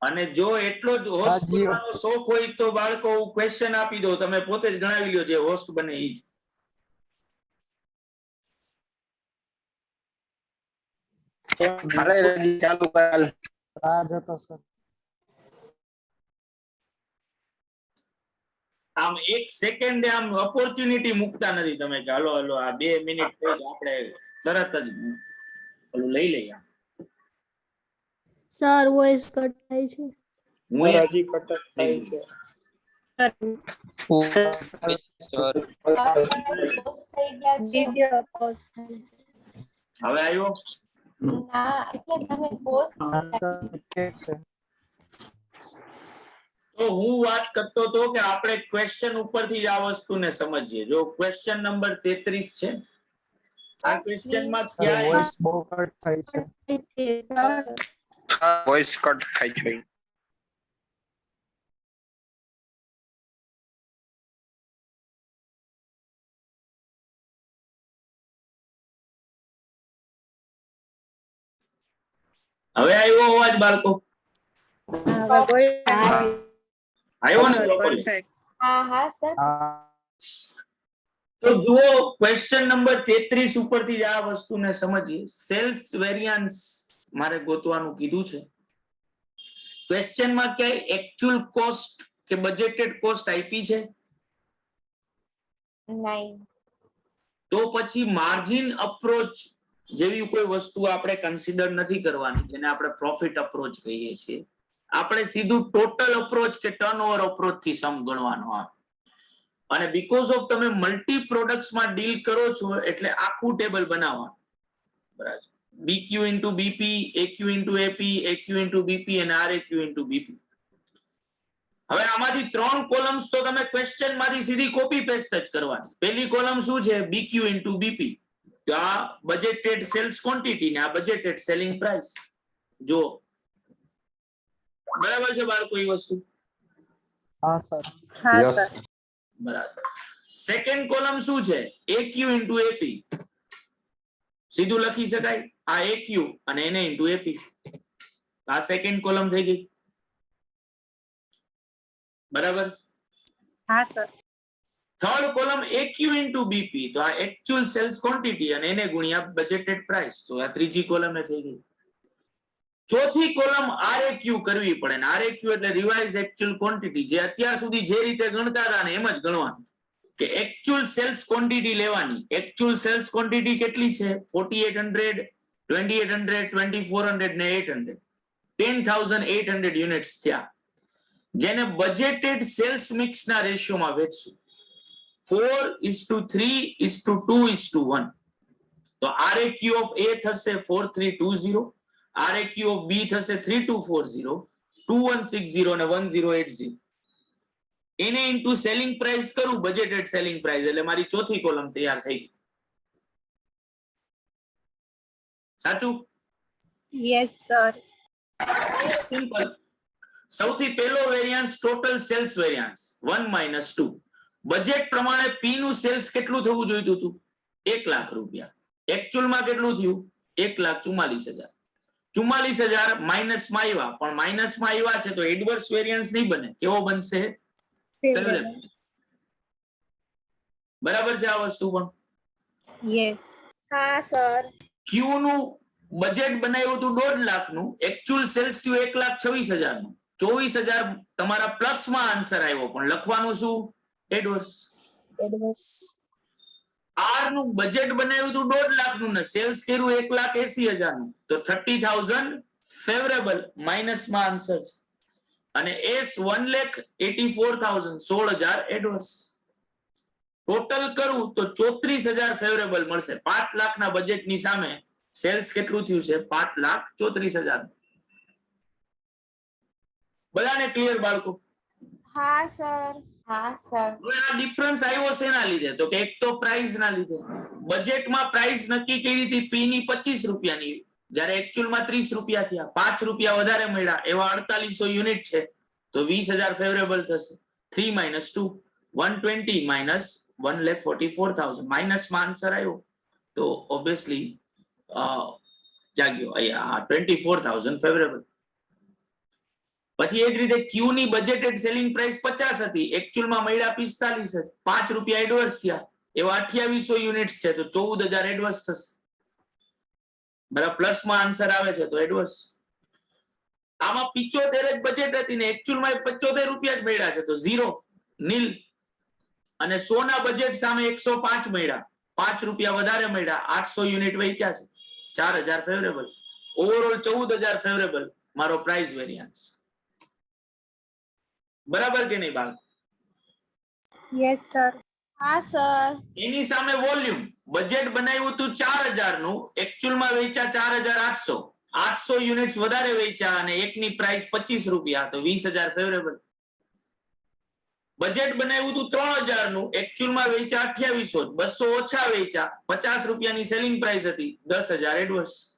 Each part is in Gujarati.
અને જો એટલો જ હોસ્ટ બનવાનો શોખ હોય તો બાળકો ક્વેશ્ચન આપી દો, તમે પોતે જ ગણાવી લ્યો જે હોસ્ટ બને ઈ. ચાલુ કરાલ રાજ હતો સર. આમ એક સેકન્ડ આમ ઓપોર્ચ્યુનિટી મૂકતા નથી તમે કે હાલો હાલો આ 2 મિનિટ થઈ આપણે તરત જ ઓલું લઈ લઈએ. સર વોઇસ કટ થાય છે. હું હજી કટ થાય છે. વિડિયો પોઝ થાય. હવે આવ્યો? ના એટલે તમે પોસ્ટ કે છે. તો હું વાત કરતો હતો કે આપણે ક્વેશ્ચન ઉપરથી જ આ વસ્તુને સમજીએ. જો ક્વેશ્ચન નંબર 33 છે, આ ક્વેશ્ચનમાં ક્યાંય વોઇસ બહુ કટ થાય છે. વોઇસ કટ થાય છે. હવે આવ્યો અવાજ બાળકો? આવ્યો ને properly? હા હા સર તો જુઓ ક્વેશ્ચન નંબર 33 ઉપરથી જ આ વસ્તુને સમજીએ. સેલ્સ વેરિયન્સ મારે ગોતવાનું કીધું છે. ક્વેશ્ચનમાં ક્યાંય એક્ચ્યુઅલ કોસ્ટ કે બજેટેડ કોસ્ટ આપી છે? નહીં. તો પછી માર્જિન અપ્રોચ જેવી કોઈ વસ્તુ આપણે કન્સિડર નથી કરવાની, જેને આપણે પ્રોફિટ અપ્રોચ કહીએ છીએ. આપણે સીધું ટોટલ અપ્રોચ કે ટર્નઓવર અપ્રોચ થી સમ ગણવાનો આવે. અને બીકોઝ ઓફ તમે મલ્ટી પ્રોડક્ટ્સ માં ડીલ કરો છો એટલે આખું ટેબલ બનાવવાનું. બરાબર. BQ into BP, AQ into AP, AQ into BP અને આરએક્યુ ઇન્ટુ બીપી. હવે આમાંથી 3 કોલમ્સ તો તમે ક્વેશ્ચન માંથી સીધી કોપી પેસ્ટ જ કરવાની. પહેલી કોલમ શું છે? BQ into BP. તો આ બજેટેડ સેલ્સ ક્વોન્ટિટી ને આ બજેટેડ સેલિંગ પ્રાઇસ. જો બરાબર છે બાળકો એ વસ્તુ? હા સર. બરાબર. સેકન્ડ કોલમ શું છે? AQ into AP. સીધું લખી શકાય, આ એક્યુ અને એને ઇન્ટુ એપી. આ સેકન્ડ કોલમ થઈ ગઈ. બરાબર? હા sir. Third column AQ into BP, તો આ એક્ચ્યુઅલ સેલ્સ ક્વોન્ટિટી અને એને ગુણ્યા બજેટેડ પ્રાઇસ, તો આ ત્રીજી કોલમ થઈ ગઈ. ચોથી કોલમ આરએક્યુ કરવી પડે, ને આરએક્યુ એટલે રિવાઇઝ એક્ચ્યુઅલ ક્વોન્ટિટી, જે અત્યાર સુધી જે રીતે ગણતા હતા ને એમ જ ગણવાનું કે એક્ચ્યુઅલ સેલ્સ ક્વોન્ટિટી લેવાની. એક્ચ્યુઅલ સેલ્સ ક્વોન્ટિટી કેટલી છે? 4800, 2800, 2400 ને 800. 10800 યુનિટ્સ થયા, જેને બજેટેડ સેલ્સ મિક્સ ના રેશિયોમાં વેચશું. 4:3:2:1. તો આરએક્યુ ઓફ એ થશે 4320, આરએક્યુ ઓફ બી થશે 3240, 2160 અને 1080. એને ઇન્ટુ સેલિંગ પ્રાઇસ કરું, બજેટેડ સેલિંગ પ્રાઇસ, એટલે મારી ચોથી કોલમ તૈયાર થઈ ગઈ. સાચું? Yes sir. સિમ્પલ. સૌથી પહેલો variance total sales variance 1 - 2. Budget પ્રમાણે પી નું સેલ્સ કેટલું થવું જોઈતું હતું? 1 લાખ રૂપિયા. એક્ચ્યુઅલ માં કેટલું થયું? 1,44,000. 44,000 માઇનસ માં આવ્યા, પણ માઇનસ માં આવ્યા છે તો એડવર્સ વેરિયન્સ નહીં બને. કેવો બનશે? ફેવરેબલ. બરાબર છે આ વસ્તુ પણ? યસ. હા સર. ક્યુ નું બજેટ બનાવ્યું હતું 1.5 લાખ નું, એક્ચ્યુઅલ સેલ્સ થયું 1,26,000 નું. 24,000 તમારા પ્લસ માં આન્સર આવ્યો, પણ લખવાનું શું? એડવર્સ. આર નું બજેટ બનાવ્યું હતું 1.5 લાખ નું ને સેલ્સ કર્યું 1,80,000 નું, તો 30,000 ફેવરેબલ, માઇનસ માં આન્સર છે. અને એસ 1,84,000, 16,000 એડવર્સ. ટોટલ કરું તો 34,000 ફેવરેબલ મળશે. 5 લાખના બજેટની સામે સેલ્સ કેટલું થયું છે? 5,34,000. બધાને ક્લિયર બાળકો? હા સર. હા સર. હવે આ ડિફરન્સ આવ્યો શેના લીધે? તો કે એક તો પ્રાઇસ ના લીધે. બજેટમાં પ્રાઇસ નક્કી કરી હતી પી ની 25 રૂપિયાની, જ્યારે એક્ચ્યુઅલ માં 30 રૂપિયા થયા. 5 રૂપિયા વધારે મળ્યા, એવા 4800 યુનિટ છે, તો 20,000 ફેવરેબલ થશે. 3 - 2, 120 - 1,44,000. માઇનસ માં આન્સર આવ્યો, તો ઓબ્વિયસલી જાગ્યો અહીંયા 24,000 ફેવરેબલ. પછી એ જ રીતે ક્યુ ની બજેટેડ સેલિંગ પ્રાઇસ 50 હતી, એકચ્યુઅલમાં મળ્યા 45 જ, 5 રૂપિયા એડવર્સ થયા, એવા 2800 યુનિટ્સ છે તો 14000 એડવર્સ થશે. બરાબર, પ્લસમાં આન્સર આવે છે તો એડવર્સ. આમાં 75 જ બજેટ હતી ને એકચ્યુઅલમાં 75 રૂપિયા જ મળ્યા છે તો 0 નીલ. અને 100 ના બજેટ સામે 105 મળ્યા, 5 રૂપિયા વધારે મળ્યા, 800 યુનિટ વેચ્યા છે, 4000 ફેવરેબલ. ઓવરઓલ 14000 ફેવરેબલ મારો પ્રાઇસ વેરિયન્સ. બરાબર કે નહીં બાળક? Yes sir. હા સર. એની સામે વોલ્યુમ, બજેટ બનાવ્યું હતું 4000 નું, એકચ્યુઅલમાં વેચ્યા 4800, 800 યુનિટ્સ વધારે વેચ્યા અને એકની પ્રાઇસ 25 રૂપિયા તો 20000 ફેવરેબલ. બજેટ બનાવ્યું હતું 3000 નું, એકચ્યુઅલમાં વેચ્યા 2800, 200 ઓછા વેચ્યા, 50 રૂપિયાની સેલિંગ પ્રાઇસ હતી, 10000 એડવર્સ.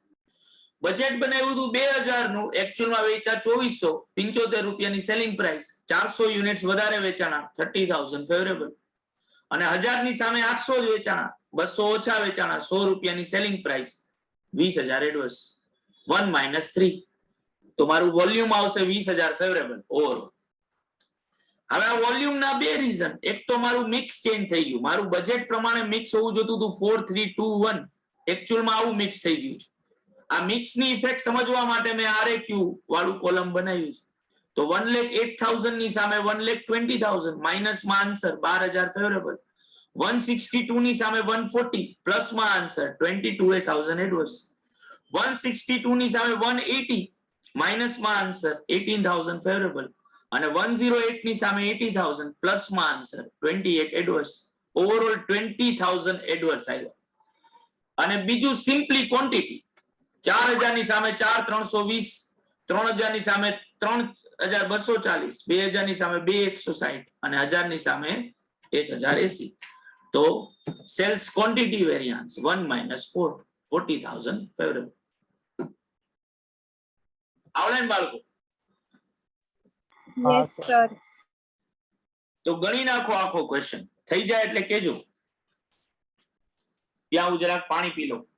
બજેટ બનાવ્યું હતું 2000 નું, એકચ્યુઅલમાં વેચ્યા 2400, 75 રૂપિયાની સેલિંગ પ્રાઇસ, 400 યુનિટ્સ વધારે વેચાણા, 30000 ફેવરેબલ. અને 1000 ની સામે 800 જ વેચાણા, 200 ઓછા વેચાણા, 100 રૂપિયાની સેલિંગ પ્રાઇસ, 20000 એડવર્સ. 1 - 3 તો મારું વોલ્યુમ આવશે 20000 ફેવરેબલ ઓવરઓલ. હવે આ વોલ્યુમ ના બે રીઝન, એક તો મારું મિક્સ ચેન્જ થઈ ગયું, મારું બજેટ પ્રમાણે મિક્સ હોવું જોતું હતું 4 3 2 1, એકચ્યુઅલમાં આવું મિક્સ થઈ ગયું છે. આ મિક્સ ની ઇફેક્ટ સમજવા માટે મેં આરએક્યુ વાળું કોલમ બનાવ્યું છે. તો 1,08,000 ની સામે 1,20,000, માઇનસમાં આન્સર 12000 ફેવરેબલ. 162 ની સામે 140, પ્લસમાં આન્સર 22,000 એડવર્સ. 162 ની સામે 180, માઇનસમાં આન્સર 18,000 ફેવરેબલ. અને 108 ની સામે 80,000, પ્લસમાં આન્સર 28 એડવર્સ. ઓવરઓલ 20,000 એડવર્સ આવ્યો. અને બીજું સિમ્પલી ક્વોન્ટિટી, 4000 ની સામે 4,320, 3000 ની સામે 3,240, 2000 ની સામે 2,160 અને 1000 ની સામે 1,080. તો સેલ્સ ક્વોન્ટિટી વેરિયન્સ 1 - 4, 40,000 ફેવરેબલ. આવડે ને બાળકો? Yes sir. તો ગણી નાખો આખો ક્વેશ્ચન, થઈ જાય એટલે કેજો. ત્યાં હું જરાક પાણી પી લઉં.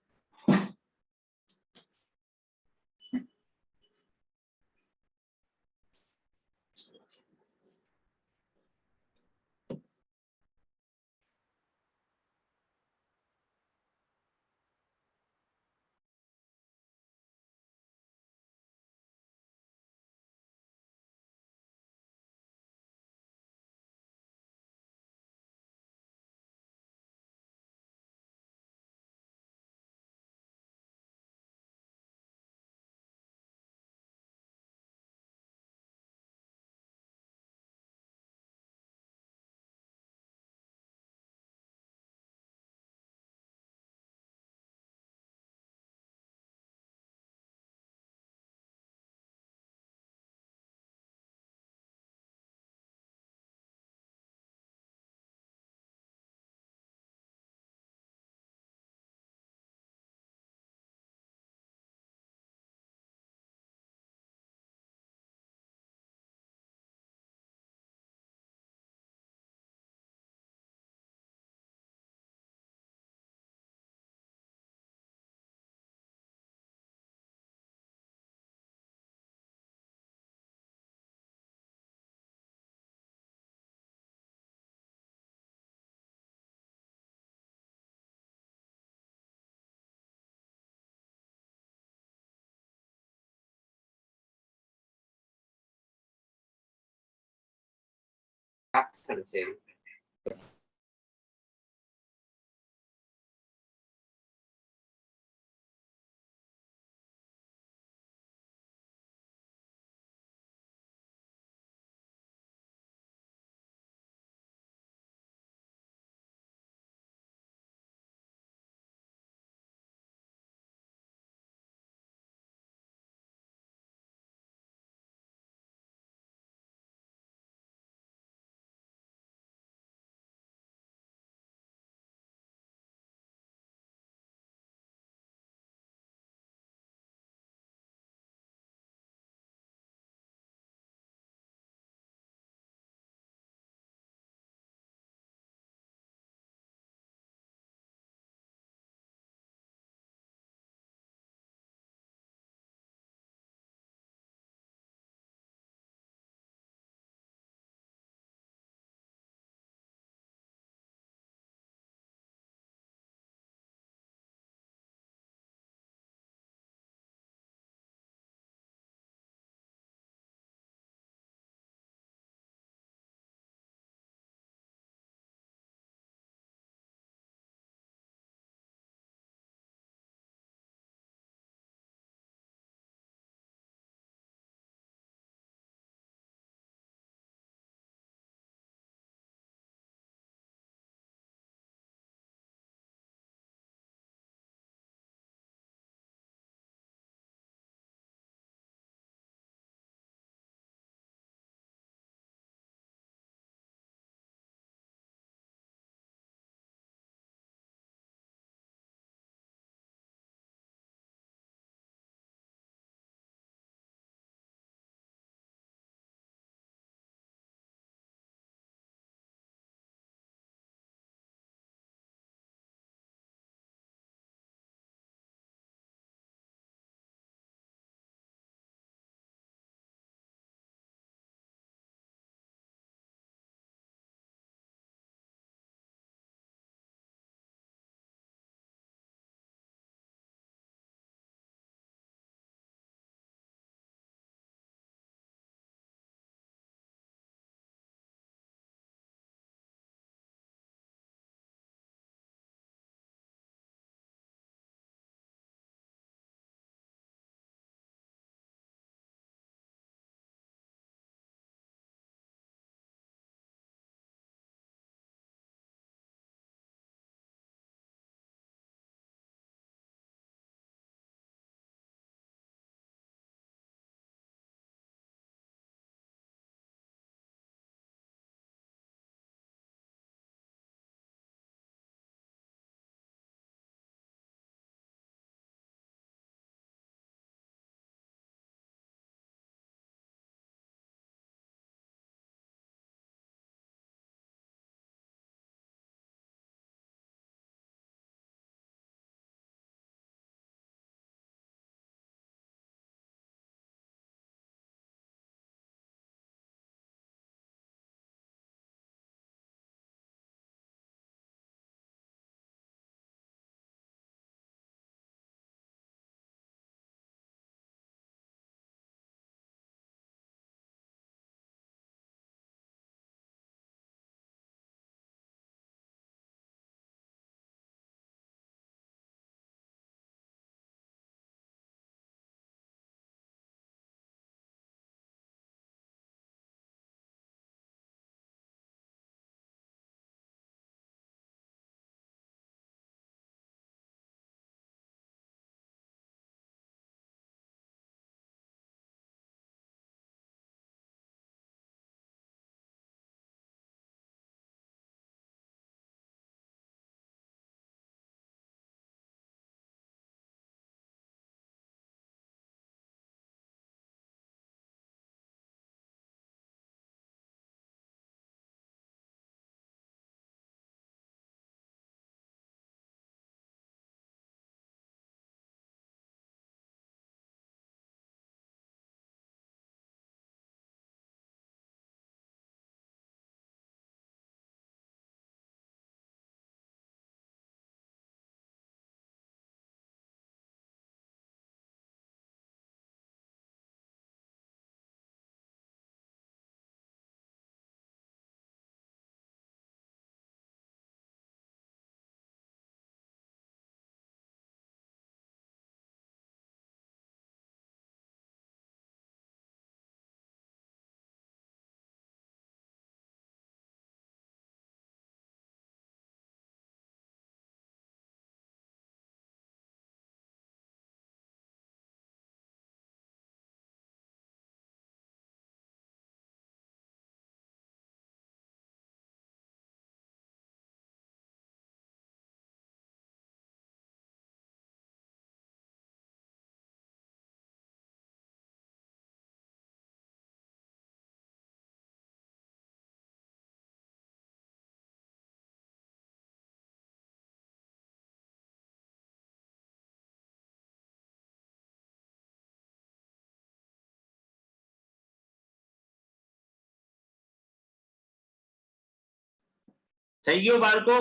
થઈ ગયો બાળકો?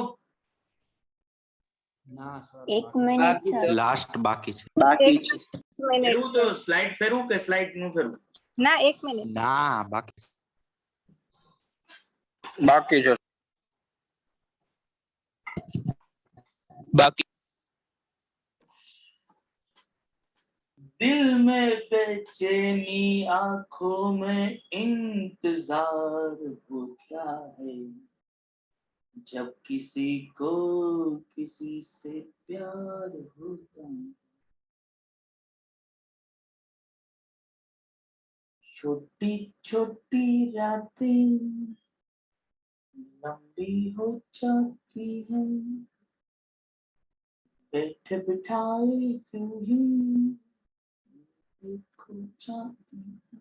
એક મિનિટ સર. લાસ્ટ બાકી છે. બાકી એક છે. મિનિટ ફેરવું તો સ્લાઇડ ફેરવું કે સ્લાઇડ નું ફેરવું? ના, એક મિનિટ. ના બાકી છે. બાકી છે. दिल में बेचैनी आंखों में इंतजार होता है जब किसी को किसी से प्यार होता है छोटी छोटी रातें लंबी हो जाती हैं बैठ बिठाए क्यों ही खो जाती हैं।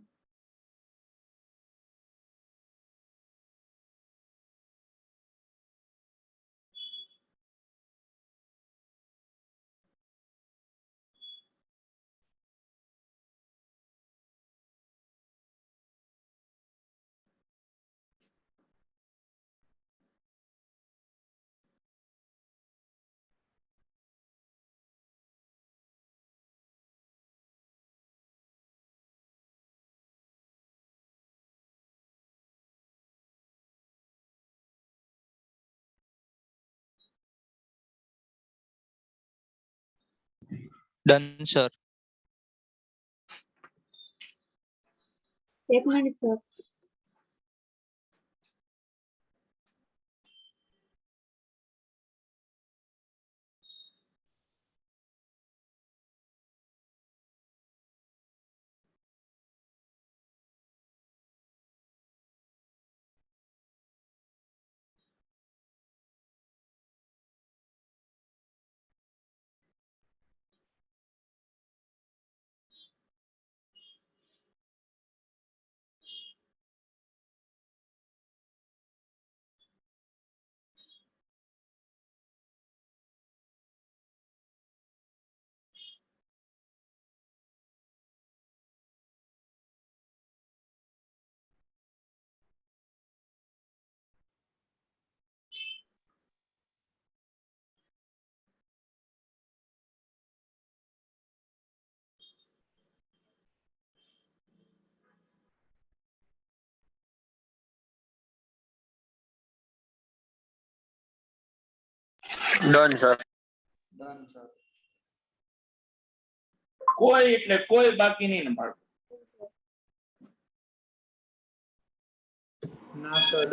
Done, sir. એક મિનિટ સર. Done sir. કોઈ એટલે કોઈ બાકી નહીં ને બાળકો? ના સર.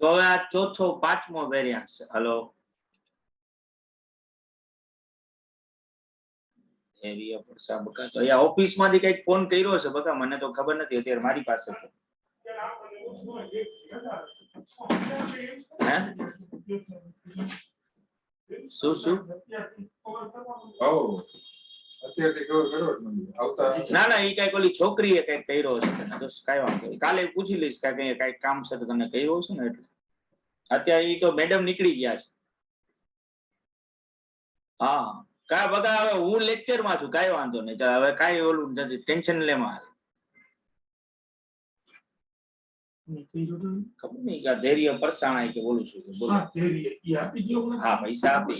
તો હવે આ ચોથો પાંચમો વેરિયન્સ છે. હલો એરિયા પડસા બકા તો અહીંયા ઓફિસ માંથી કઈક ફોન કર્યો છે બકા મને તો ખબર નથી અત્યારે મારી પાસે છે. હે શું શું ના ના એ કઈક ઓલી છોકરીએ કઈક કર્યો છે તને તો કઈ વાંધો નહીં. કાલે પૂછી લઈશ કે કઈ કામ છે તો તને કર્યો છે ને એટલે અત્યારે ઈ તો મેડમ નીકળી ગયા છે. હા કા બધા હવે હું લેક્ચર માં છું કઈ વાંધો નહીં. ચાલ હવે કઈ ઓલું નથી ટેન્શન લેમાં ખબર નહીં કે ધૈર્ય પરસાણાય કે બોલું છું બોલો. હા પૈસા આપી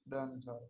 Done, sir.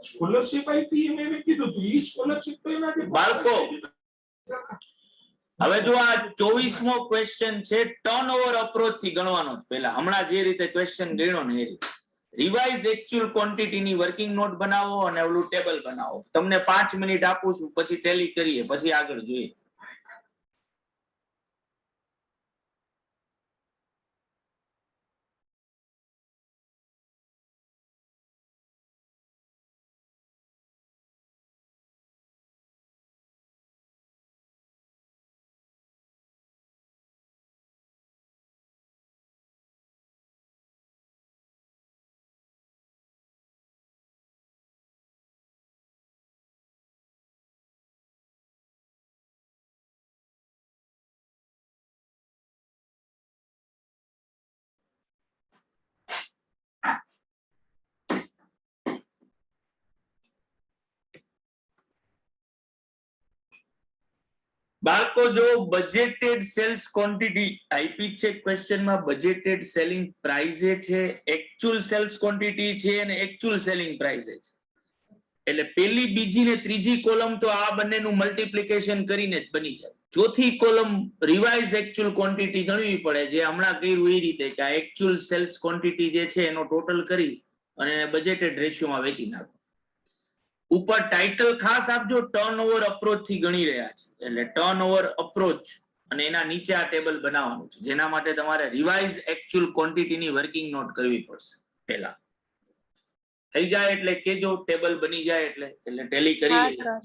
સ્કોલરશિપ આપી એમ એને કીધું તું ઈ સ્કોલરશિપ તો એનાથી બાળકો હવે જો આ 24મો ક્વેશ્ચન છે ટર્નઓવર અપ્રોચ થી ગણવાનો છે. પહેલા હમણાં જે રીતે ક્વેશ્ચન ગણ્યો ને એ રીતે રિવાઇઝ એક્ચ્યુઅલ ક્વોન્ટિટી ની વર્કિંગ નોટ બનાવો અને ઓલું ટેબલ બનાવો. તમને 5 મિનિટ આપું છું, પછી ટેલી કરીએ, પછી આગળ જોઈએ. બાળકો જો બજેટેડ સેલ્સ ક્વોન્ટિટી આપી છે ક્વેશ્ચનમાં, બજેટેડ સેલિંગ પ્રાઇસ છે, એક્ચ્યુઅલ સેલ્સ ક્વોન્ટિટી છે અને એક્ચ્યુઅલ સેલિંગ પ્રાઇસ છે. એટલે પેલી, બીજી ને ત્રીજી કોલમ તો આ બંનેનું મલ્ટીપ્લિકેશન કરીને જ બની જાય. ચોથી કોલમ રિવાઇઝ એક્ચ્યુઅલ ક્વોન્ટિટી ગણવી પડે, જે હમણાં કર્યું એ રીતે કે આ એક્ચ્યુઅલ સેલ્સ ક્વોન્ટિટી જે છે એનો ટોટલ કરી અને બજેટેડ રેશિયોમાં વેચી નાખો. ઉપર ટાઇટલ ખાસ આપજો, ટર્નઓવર અપ્રોચ થી ગણી રહ્યા છે. એટલે ટર્નઓવર અપ્રોચ અને એના નીચે આ ટેબલ બનાવવાનું છે, જેના માટે તમારે રિવાઇઝ એક્ચ્યુઅલ ક્વોન્ટિટીની વર્કિંગ નોટ કરવી પડશે. પહેલા થઈ જાય એટલે કેજો, ટેબલ બની જાય એટલે ટેલી કરી હા લઈએ. સર.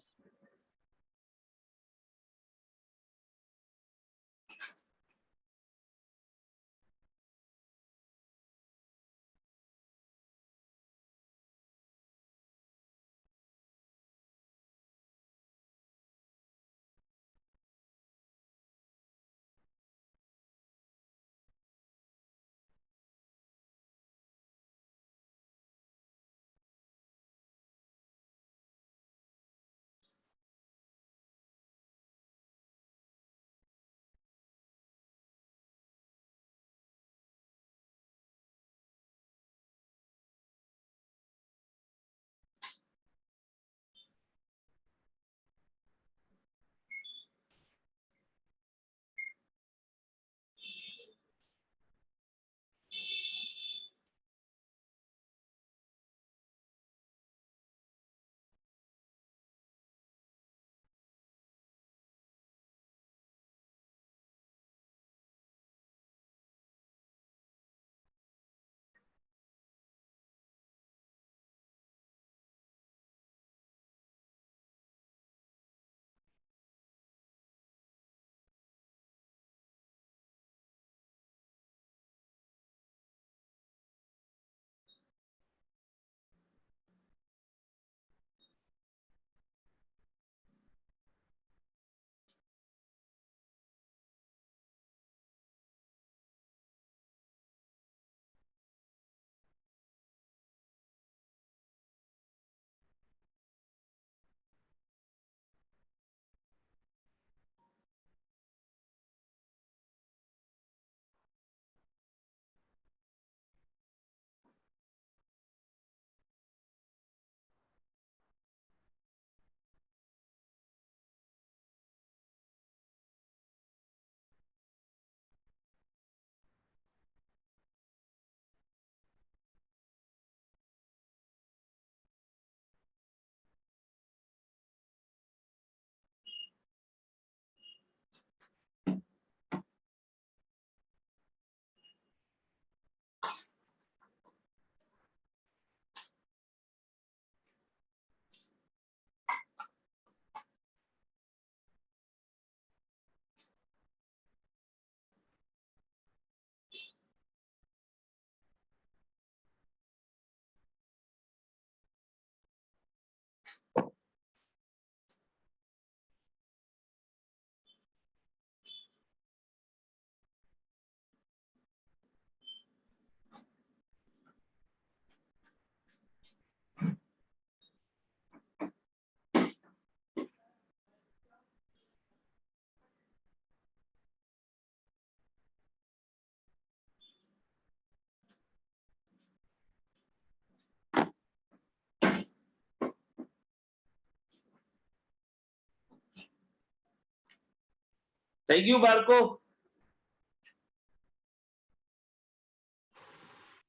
થઈ ગયું બાળકો?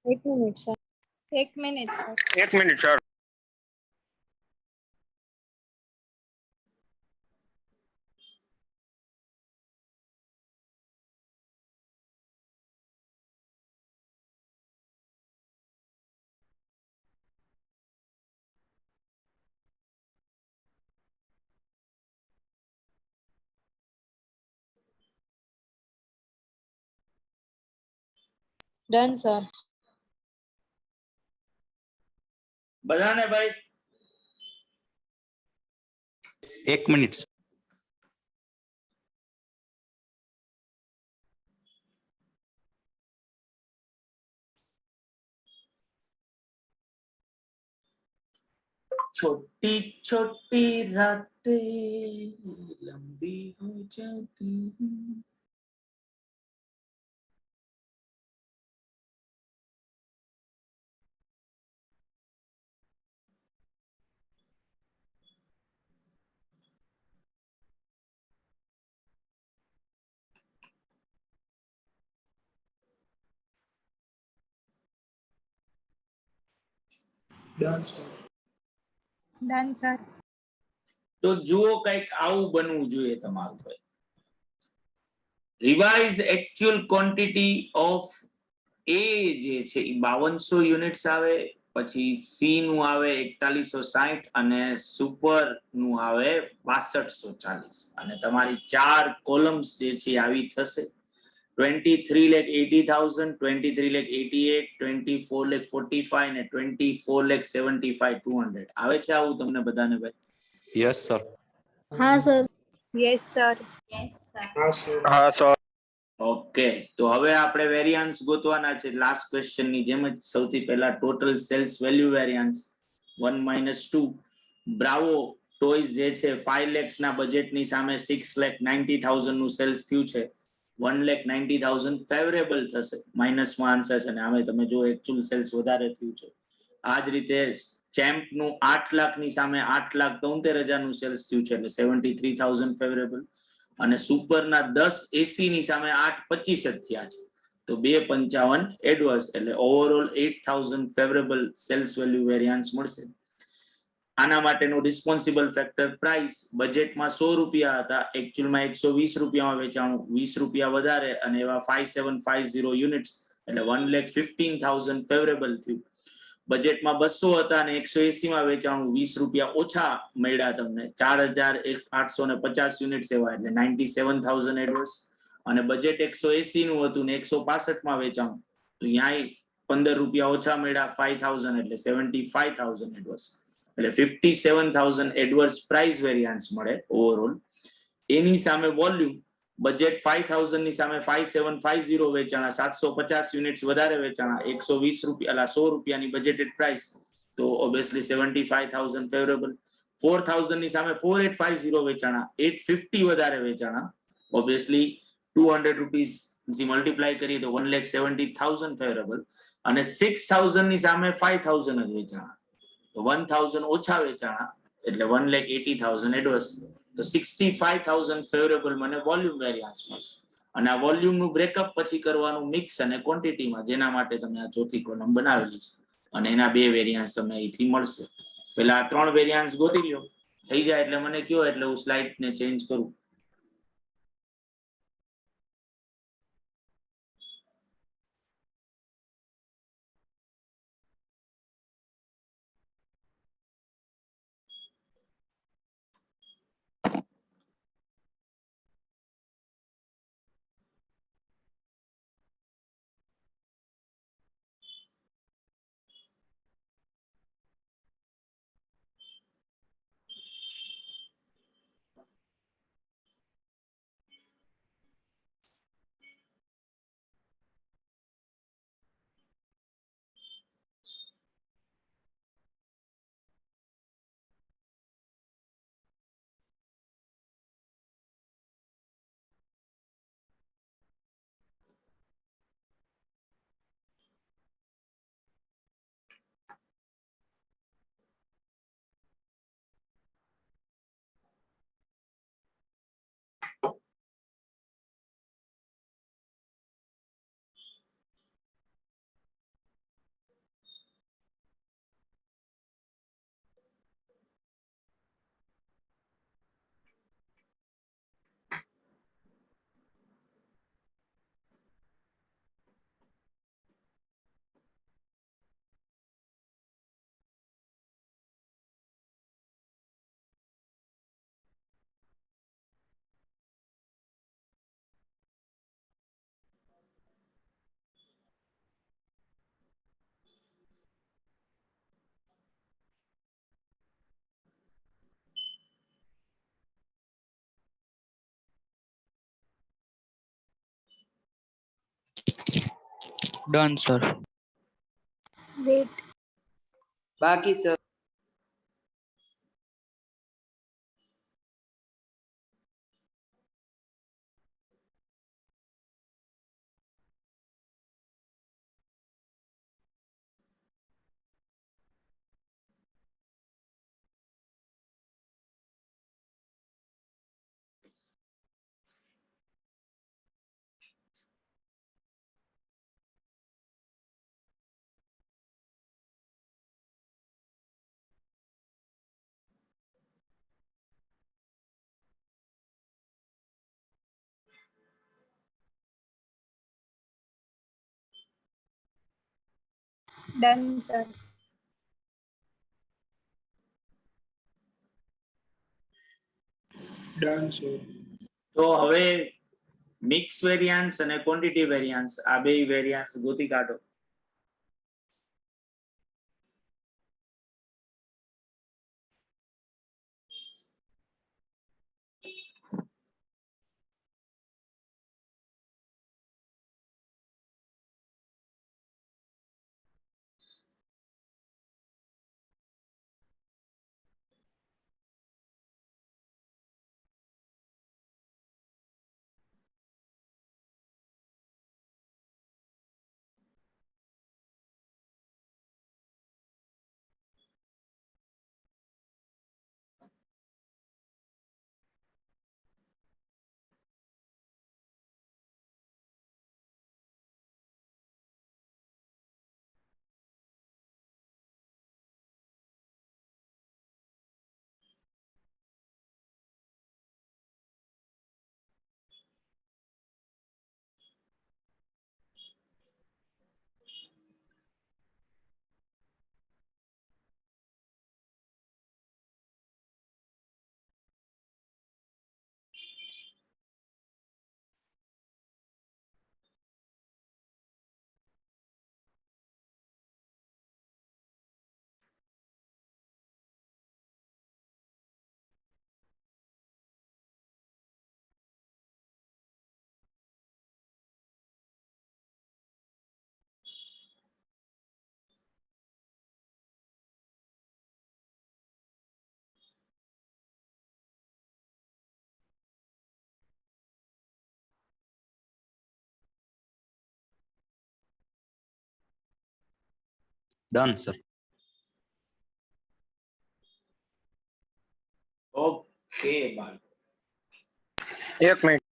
એક મિનિટ સર. એક minute sir. 1 minute sir. Done sir. બધાને ભાઈ? 1 મિનિટ. छोटी छोटी रातें लंबी हो जाती हैं। Done sir. તો જુઓ કંઈક આવું બનવું જોઈએ તમારું ભાઈ. રિવાઇઝ એકચ્યુઅલ ક્વોન્ટિટી ઓફ એ જે છે એ 5200 યુનિટ્સ આવે, પછી સી નું આવે 4160 અને સુપર નું આવે 6240 અને તમારી 4 કોલમ્સ જે છે આવી થશે. 23,80,000, 23,88,000, 24,45,000 ને 24,75,200 આવે છે આવું તમને બધાને ભાઈ? Yes sir. હા સર. Yes sir. હા સર. ઓકે, તો હવે આપણે વેરિયાન્સ ગોતવાના છે લાસ્ટ ક્વેશ્ચન ની જેમ જ. સૌથી પહેલા total sales value variance 1 - 2. Bravo toys જે છે 5 lakhs ના બજેટની સામે 6,90,000 નું સેલ્સ થયું છે. 1,90,000 ફેવરેબલ થશે, માઇનસમાં આન્સર છે. અને આમે તમે જો એકચ્યુઅલ સેલ્સ વધારે થયું છે. આ જ રીતે ચેમ્પ નું 8 લાખની સામે 8,73,000 નું સેલ્સ થયું છે એટલે 73,000 ફેવરેબલ. અને સુપરના 10 એસી ની સામે 8,25 જ થયા છે તો 2,55 એડવર્સ એટલે overall 8,000 favourable sales value variance મળશે. આના માટેનું રિસ્પોન્સિબલ ફેક્ટર પ્રાઇસ બજેટમાં 100 રૂપિયા હતા, એકચ્યુઅલમાં 120 રૂપિયામાં વેચાણું, 20 રૂપિયા વધારે અને એવા 5750 યુનિટ્સ એટલે 1,15,000 ફેવરેબલ થયું. બજેટમાં 200 હતા અને 180 માં વેચાણું, 20 રૂપિયા ઓછા મળ્યા તમને, 4,850 યુનિટ્સ એવા એટલે 97,000 એડવર્સ. અને બજેટ 180 નું હતું ને 165 માં વેચાણું તો અહીંયા 15 રૂપિયા ઓછા મળ્યા, 5,000 એટલે 75,000 એડવર્સ એટલે 57,000 એડવર્સ પ્રાઇસ વેરિયાન્સ મળે ઓવરઓલ. એની સામે વોલ્યુમ બજેટ 5,000 ની સામે 5750 વેચાણા, 750 યુનિટ્સ વધારે વેચાણા, 120 રૂપિયા 100 રૂપિયાની બજેટેડ પ્રાઇસ તો ઓબ્વિયસલી 75,000 ફેવરેબલ. 4,000 ની સામે 4850 વેચાણા, 850 વધારે વેચાણા, ઓબ્વિયસલી 200 રૂપીસ થી મલ્ટીપ્લાય કરીએ તો 1,70,000 ફેવરેબલ. અને 6,000 ની સામે 5,000 જ વેચાણા તો 1,000 ઓછા વેચાણા એટલે 1,80,000 એડવર્સ. તો 65,000 ફેવરેબલ મને વોલ્યુમ વેરિયાન્સ મળશે. અને આ વોલ્યુમ નું બ્રેકઅપ પછી કરવાનું મિક્સ અને ક્વોન્ટિટીમાં, જેના માટે તમે આ ચોથી કોલમ બનાવેલી છે અને એના બે વેરિયાન્સ તમને અહીંથી મળશે. પેલા આ 3 વેરિયાન્સ ગોતી લ્યો, થઈ જાય એટલે મને કયો એટલે હું સ્લાઇડ ને ચેન્જ કરું. Done, sir. Wait. બાકી sir. Done, sir. Done, sir. તો હવે મિક્સ વેરિયાન્સ અને ક્વોન્ટિટી વેરિયાન્સ આ બે વેરિયાન્સ ગોતી કાઢો. Done, sir. ઓકે બાળકો. 1 મિનિટ.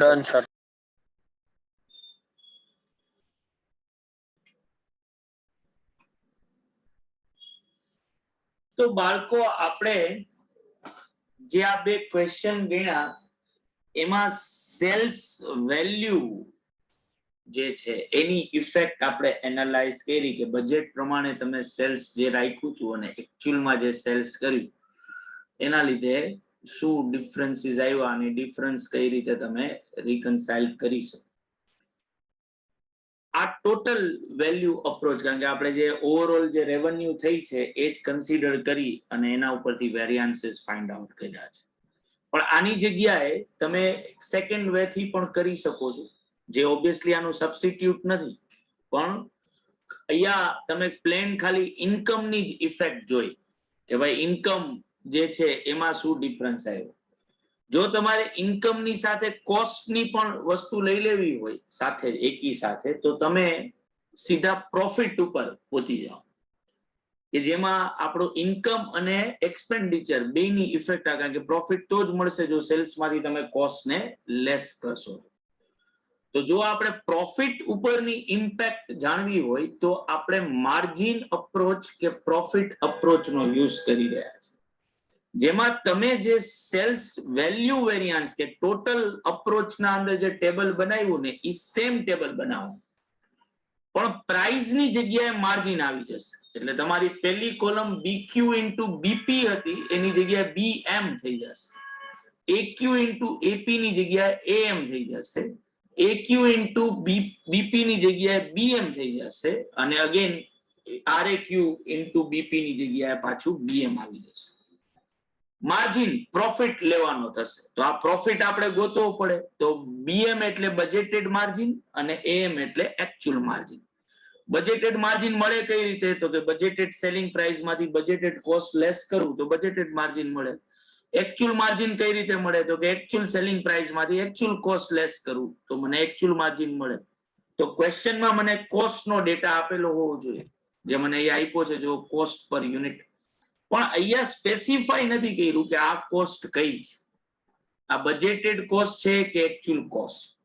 Done, sir. તો બાળકો આપણે જે આ બે ક્વેશ્ચન ગણ્યા એમાં સેલ્સ વેલ્યુ જે છે એની ઇફેક્ટ આપણે એનાલાઇઝ કરી કે બજેટ પ્રમાણે તમે સેલ્સ જે રાખ્યું હતું અને એકચ્યુઅલમાં જે સેલ્સ કર્યું એના લીધે શું ડિફરન્સીસ આવ્યા અને ડિફરન્સ કઈ રીતે તમે રિકન્સાઇલ કરી શકો. આ ટોટલ વેલ્યુ અપ્રોચ, કારણ કે આપણે જે ઓવરઓલ જે રેવન્યુ થઈ છે એ જ કન્સિડર કરી અને એના ઉપરથી વેરિયાન્સીસ ફાઇન્ડ આઉટ કર્યા છે. પણ આની જગ્યાએ તમે સેકન્ડ વે થી પણ કરી શકો છો, જે ઓબ્વિયસલી આનું સબસ્ટિટ્યુટ નથી, પણ અહીંયા તમે પ્લેન ખાલી ઇન્કમની જ ઇફેક્ટ જોઈ કે ભાઈ ઇન્કમ જે છે એમાં શું ડિફરન્સ આવ્યો. જો તમારે ઇન્કમની સાથે કોસ્ટની પણ વસ્તુ લઈ લેવી હોય સાથે એકી સાથે, તો તમે સીધા પ્રોફિટ ઉપર પહોંચી જાઓ કે જેમાં આપણું ઇન્કમ અને એક્સપેન્ડિચર બેની ઇફેક્ટ આવે, કારણ કે પ્રોફિટ તો જ મળશે જો સેલ્સમાંથી તમે કોસ્ટને લેસ કરશો. તો જો આપણે પ્રોફિટ ઉપરની ઇમ્પેક્ટ જાણવી હોય તો આપણે માર્જિન અપ્રોચ કે પ્રોફિટ અપ્રોચનો યુઝ કરી રહ્યા છીએ, જેમાં તમે જે સેલ્સ વેલ્યુ વેરિયાન્સ કે ટોટલ અપ્રોચના અંદર જે ટેબલ બનાવ્યું ને એ સેમ ટેબલ બનાવો. પણ પ્રાઇસ ની જગ્યાએ માર્જિન આવી જશે એટલે તમારી પહેલી કોલમ BQ ઇન્ટુ BP હતી એની જગ્યાએ BM થઈ જશે AQ ઇન્ટુ AP ની જગ્યાએ AM થઈ જશે AQ ઇન્ટુ BP ની જગ્યાએ BM થઈ જશે અને અગેન RAQ ઇન્ટુ BP ની જગ્યાએ પાછું BM આવી જશે માર્જિન પ્રોફિટ લેવાનો થશે તો આ પ્રોફિટ આપણે ગોતવો પડે તો BM એટલે બજેટેડ માર્જિન અને AM એટલે એક્ચ્યુઅલ માર્જિન બજેટેડ માર્જિન મળે કઈ રીતે તો કે બજેટેડ સેલિંગ પ્રાઇસ માંથી બજેટેડ કોસ્ટ લેસ કરું તો બજેટેડ માર્જિન મળે એક્ચ્યુઅલ માર્જિન કઈ રીતે મળે તો કે એક્ચ્યુઅલ સેલિંગ પ્રાઇસ માંથી એક્ચ્યુઅલ કોસ્ટ લેસ કરું તો મને એક્ચ્યુઅલ માર્જિન મળે તો ક્વેશ્ચનમાં મને કોસ્ટ નો ડેટા આપેલો હોવો જોઈએ જે મને અહીંયા આપ્યો છે જો કોસ્ટ પર યુનિટ પણ અહીંયા સ્પેસિફાઈ નથી કર્યું કે આ કોસ્ટ કઈ છે આ બજેટેડ કોસ્ટ છે કે એક્ચ્યુઅલ કોસ્ટ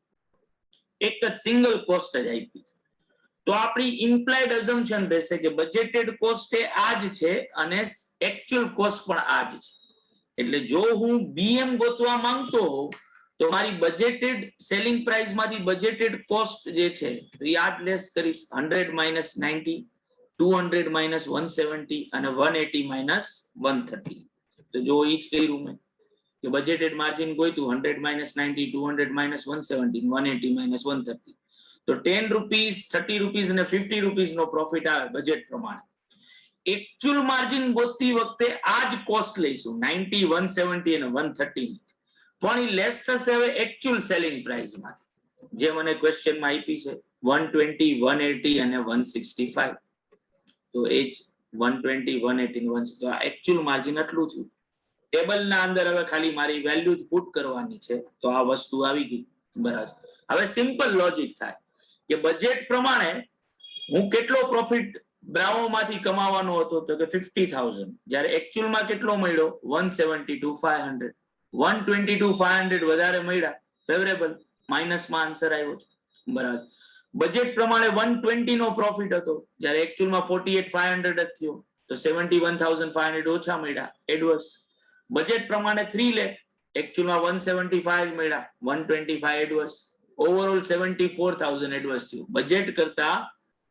એક જ સિંગલ કોસ્ટ જ આપી છે તો આપણી ઇમ્પ્લાઇડ અઝમ્પશન રહેશે કે બજેટેડ કોસ્ટ એ આ જ છે અને એક્ચ્યુઅલ કોસ્ટ પણ આ જ છે એટલે જો હું BM ગોતવા માંગતો હોઉં તો મારી બજેટેડ સેલિંગ પ્રાઇસ માંથી બજેટેડ કોસ્ટ જે છે યાદ લેસ કરીશ 100 માઇનસ 90 200 માઇનસ 170 અને 180 માઇનસ 130 તો જો ઈ જ કર્યું મેં કે બજેટેડ માર્જિન ગોઈતું 100 માઇનસ 90 200 માઇનસ 170 180 માઇનસ 130 તો 10 રૂપીસ 30 રૂપીસ અને 50 રૂપીસ નો પ્રોફિટ આવે બજેટ પ્રમાણે એક્ચ્યુઅલ માર્જિન ગોતતી વખતે આ જ કોસ્ટ લઈશું 90 170 અને 130 પણ ઈ લેસ થશે હવે એક્ચ્યુઅલ સેલિંગ પ્રાઇસ માંથી જે મને ક્વેશ્ચન માં આપી છે 120 180 અને 165 તો એ જ 120 180 160 તો એક્ચ્યુઅલ માર્જિન આટલું થયું ટેબલ ના અંદર હવે ખાલી મારી વેલ્યુ જ પુટ કરવાની છે તો આ વસ્તુ આવી ગઈ બરાબર હવે સિમ્પલ લોજિક થાય કે બજેટ પ્રમાણે હું કેટલો પ્રોફિટ બ્રાવો માંથી કમાવાનો હતો તો કે 50000 જ્યારે એક્ચ્યુઅલ માં કેટલો મળ્યો 172 500 122 500 વધારે મળ્યા ફેવરેબલ માઇનસ માં આન્સર આવ્યો બરાબર બજેટ પ્રમાણે 120 નો પ્રોફિટ હતો જ્યારે એક્ચ્યુઅલ માં 48 500 જ થયો તો 71500 ઓછા મળ્યા એડવર્સ બજેટ પ્રમાણે 3 લાખ એક્ચ્યુઅલ માં 175 મળ્યા 125 એડવર્સ ઓવરઓલ 74000 એડવર્સ થયું બજેટ કરતા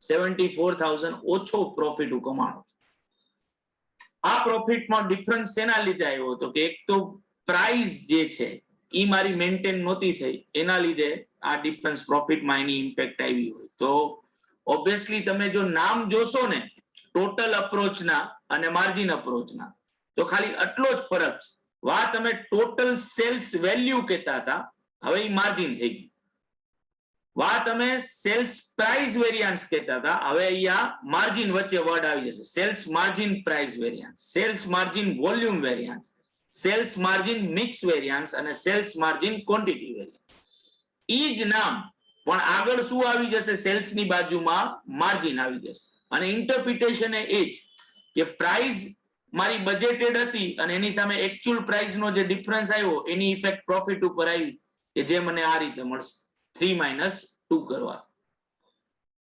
74000 ઓછો પ્રોફિટ હું કમાણો આ પ્રોફિટમાં ડિફરન્સ શેના લીધે આવ્યો હતો કે એક તો પ્રાઇસ જે છે ઈ મારી મેન્ટેન નહોતી થઈ એના લીધે આ ડિફરન્સ પ્રોફિટમાં એની ઇમ્પેક્ટ આવી હોય તો ઓબ્વિયસલી તમે જો નામ જોશો ને ટોટલ અપ્રોચના અને માર્જિન અપ્રોચના તો ખાલી આટલો જ ફરક છે વા તમે ટોટલ સેલ્સ વેલ્યુ કહેતા હતા હવે ઈ માર્જિન થઈ ગયું વા તમે સેલ્સ પ્રાઇસ વેરિયન્સ કહેતા હતા હવે અહીંયા માર્જિન વચ્ચે વર્ડ આવી જશે sales margin price variance sales margin volume variance sales margin mix variance અને સેલ્સ માર્જિન ક્વોન્ટિટી વેરિયન્સ ઈ જ નામ પણ આગળ શું આવી જશે સેલ્સ ની બાજુમાં માર્જિન આવી જશે અને ઇન્ટરપ્રિટેશન એ જ કે પ્રાઇસ મારી બજેટેડ હતી અને એની સામે એક્ચ્યુઅલ પ્રાઇસ નો જે ડિફરન્સ આવ્યો એની ઇફેક્ટ પ્રોફિટ ઉપર આવી કે જે મને આ રીતે મળશે 3 - 2 કરવા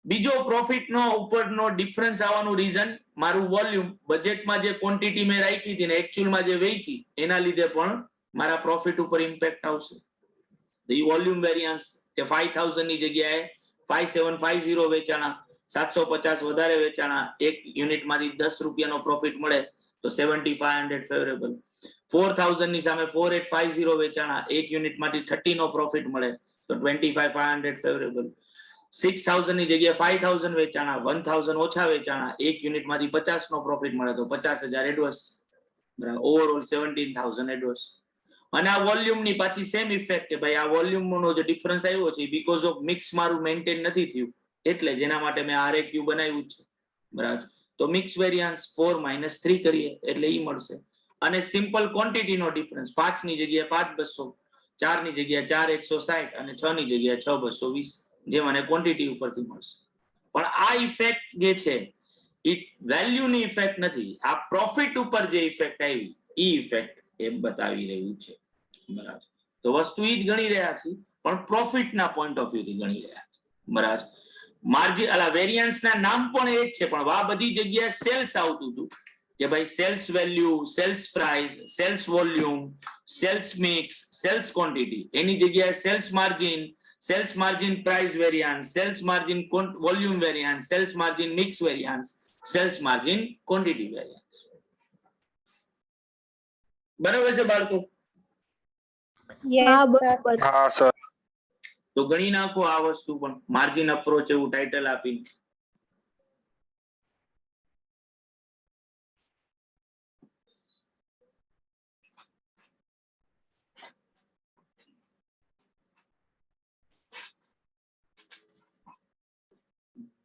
બીજો પ્રોફિટ નો ઉપરનો ડિફરન્સ આવવાનું રીઝન મારું વોલ્યુમ બજેટમાં જે ક્વોન્ટિટી મેં રાખી હતી ને એક્ચ્યુઅલમાં જે વેચી એના લીધે પણ મારા પ્રોફિટ ઉપર ઇમ્પેક્ટ આવશે ઈ વોલ્યુમ વેરિયન્સ કે 5000 ની જગ્યાએ 5750 વેચાણા 750 વધારે વેચાણા એક યુનિટમાંથી 10 રૂપિયાનો પ્રોફિટ મળે તો 7500 ફેવરેબલ 4000 ની સામે 4850 વેચાણા એક યુનિટમાંથી 30 નો પ્રોફિટ મળે તો 25500 ફેવરેબલ 6000 ની જગ્યાએ 5000 વેચાણા 1000 ઓછા વેચાણા એક યુનિટમાંથી 50 નો પ્રોફિટ મળે તો 50000 એડવર્સ બરાબર ઓવરઓલ 17000 એડવર્સ અને આ વોલ્યુમ ની પાછી સેમ ઇફેક્ટ કે ભાઈ આ વોલ્યુમ નો જે ડિફરન્સ આવ્યો છે બીકોઝ ઓફ મિક્સ મારું મેન્ટેન નથી થયું એટલે જેના માટે મેં RAQ બનાવ્યું છે બરાબર તો મિક્સ વેરિયન્સ 4 - 3 કરીએ એટલે ઈ મળશે અને સિમ્પલ ક્વોન્ટિટી નો ડિફરન્સ 5 ની જગ્યાએ 5200 4 ની જગ્યાએ 4160 અને 6 ની જગ્યાએ 6220 જે મને ક્વોન્ટિટી ઉપરથી મળશે પણ આ ઇફેક્ટ જે છે ઈ વેલ્યુ ની ઇફેક્ટ નથી આ પ્રોફિટ ઉપર જે ઇફેક્ટ આવી ઈ ઇફેક્ટ એ બતાવી રહ્યું છે બરાબર તો વસ્તુ ઈ જ ગણી રહ્યા છે પણ પ્રોફિટ ના પોઈન્ટ ઓફ વ્યૂ થી ગણી રહ્યા છે બરાબર માર્જિન અલા વેરિયન્સ ના નામ પણ એ જ છે પણ આ બધી જગ્યાએ સેલ્સ આવતું હતું કે ભાઈ sales value sales price sales volume sales mix sales quantity એની જગ્યાએ sales margin sales margin price variance, sales margin volume variance, sales margin mix variance, sales margin quantity variance. બરાબર છે બાળકો? Yes, sir. हाँ सर તો ગણી નાખો આ વસ્તુ પણ, માર્જિન અપ્રોચ એવું ટાઇટલ આપીને.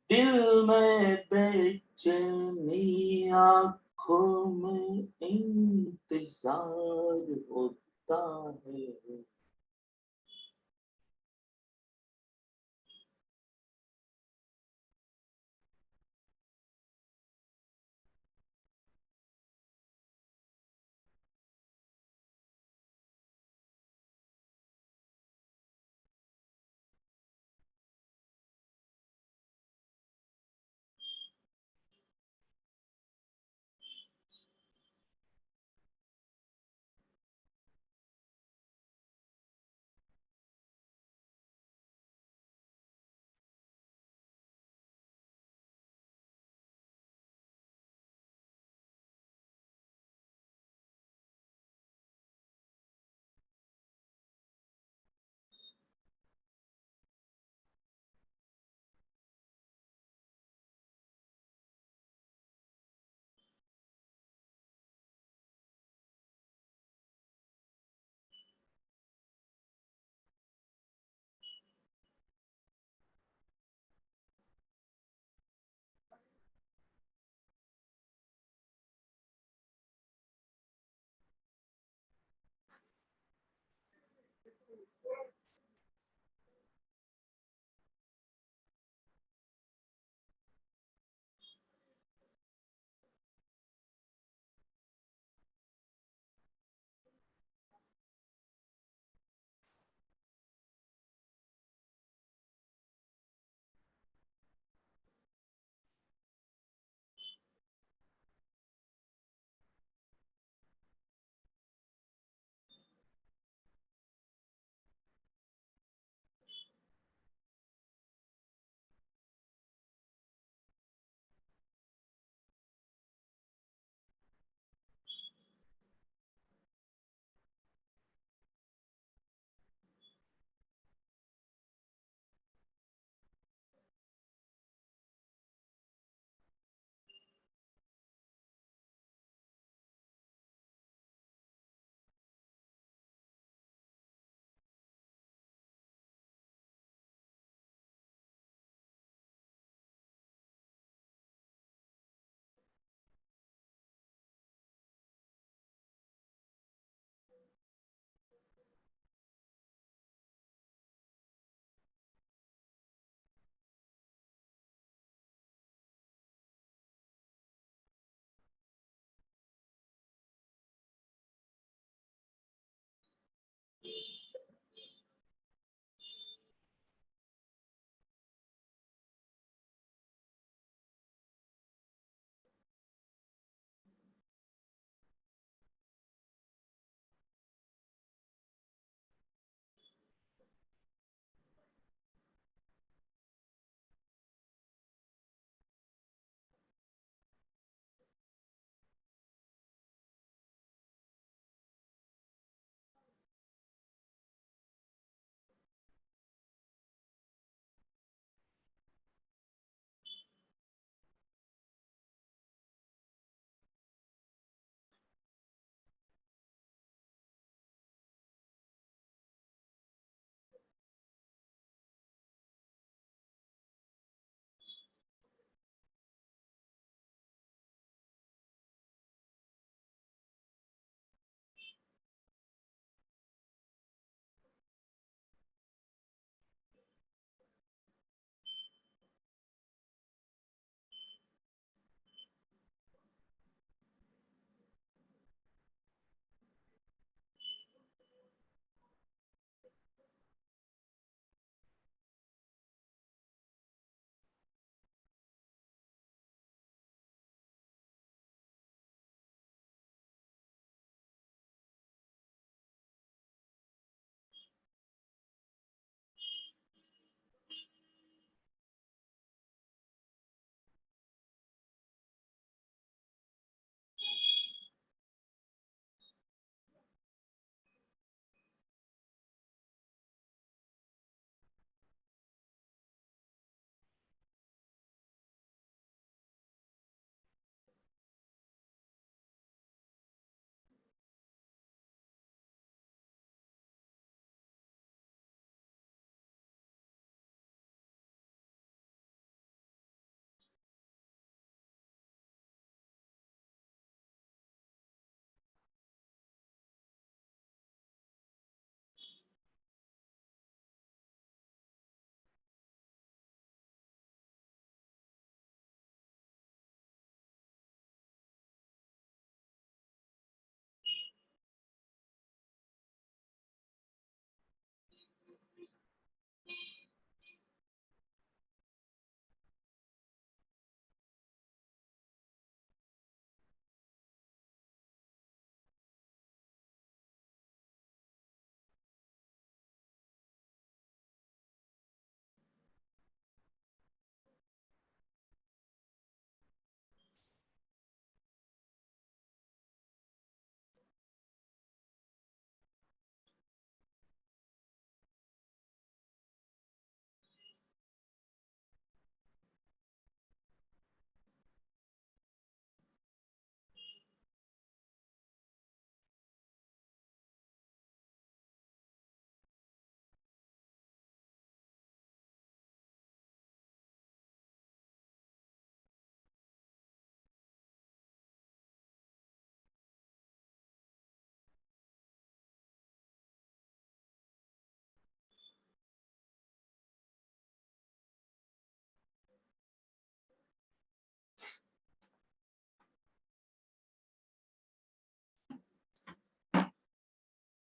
दिल में बेचैनी, आंखों में इंतजार होता है.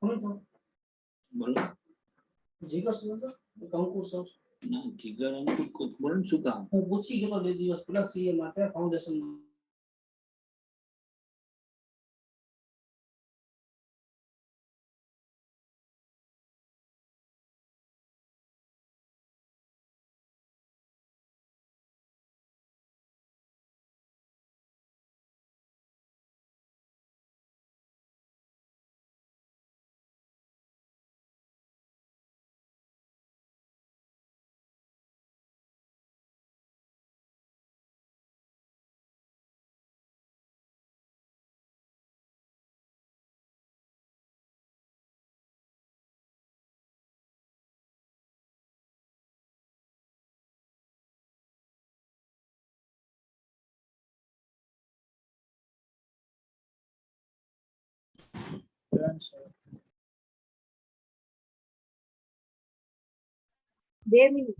બોલો જીગર સર કંકુ સર ના જીગર અંકુર કોક બોલો ને શું કામ હું પૂછી ગયો 2 દિવસ પહેલા સીએ માટે ફાઉન્ડેશન Done, sir. 2 મિનિટ.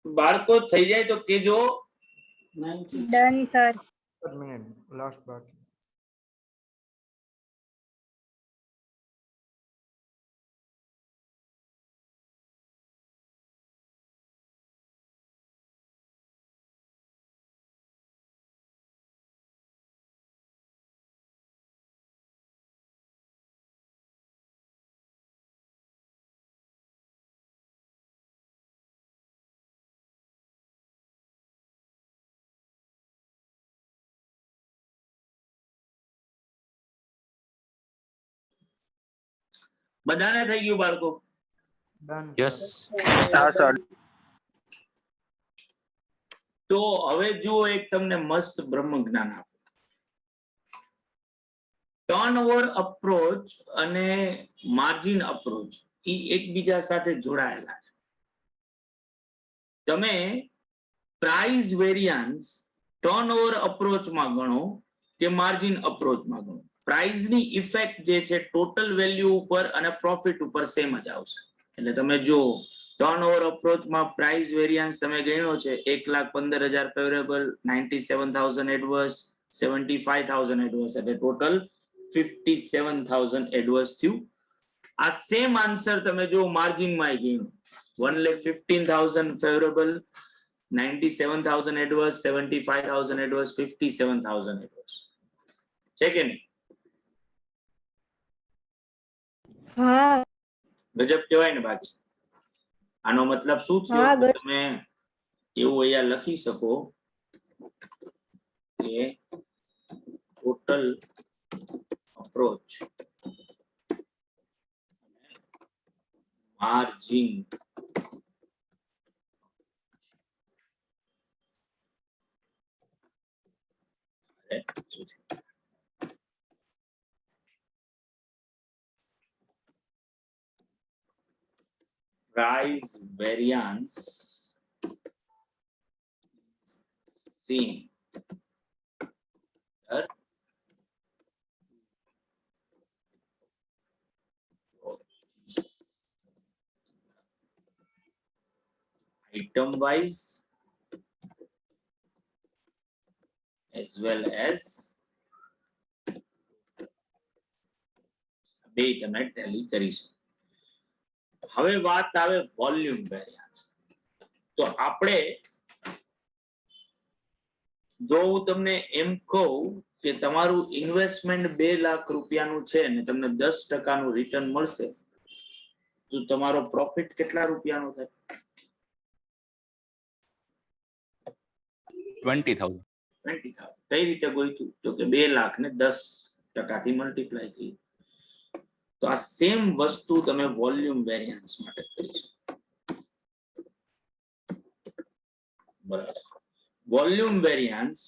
બાળકો થઈ જાય તો કેજો 90 ડન સર. 1 minute. Last બાકી. બધાને થઈ ગયું બાળકો Done, Yes. sir. હા સર તો હવે જુઓ એક તમને મસ્ત બ્રહ્મ જ્ઞાન આપો ટર્નઓવર અપ્રોચ અને માર્જિન અપ્રોચ એ એકબીજા સાથે જોડાયેલા છે તમે પ્રાઇસ વેરિયન્સ ટર્નઓવર અપ્રોચમાં ગણો કે માર્જિન અપ્રોચમાં ગણો પ્રાઇસની ઇફેક્ટ જે છે ટોટલ વેલ્યુ ઉપર અને પ્રોફિટ ઉપર સેમ જ આવશે એટલે તમે જો ટર્નઓવર અપ્રોચમાં પ્રાઇસ વેરિયન્સ તમે ગણ્યો છે 1,15,000 ફેવરેબલ 97,000 એડવર્સ 75,000 એડવર્સ એટલે ટોટલ 57,000 એડવર્સ થયું આ સેમ આન્સર તમે જો માર્જિનમાં ગણ્યું 1,15,000 ફેવરેબલ 97,000 adverse 75,000 adverse 57,000 adverse છે કે નહીં હા. ગજબ કહેવાય ને બાકી આનો મતલબ શું થયો હા, કે તમે એવું અહીંયા લખી શકો કે total approach margin price variance seen item wise as well as બે તમે ટેલી કરીશું. હવે વાત આવે વોલ્યુમ વેરિયન્સ. તો આપણે જો હું તમને એમ કહું કે તમારું ઇન્વેસ્ટમેન્ટ 2 લાખ રૂપિયાનું છે અને તમને 10% રિટર્ન મળશે તો તમારો પ્રોફિટ કેટલા રૂપિયાનો થાય? 20,000. 20,000. કઈ રીતે ગોઈતું? તો કે 2 લાખ ને 10% થી મલ્ટીપ્લાય કરી. તો આ સેમ વસ્તુ તમે વોલ્યુમ વેરિયન્સ માટે કરીશું. બરાબર. Volume variance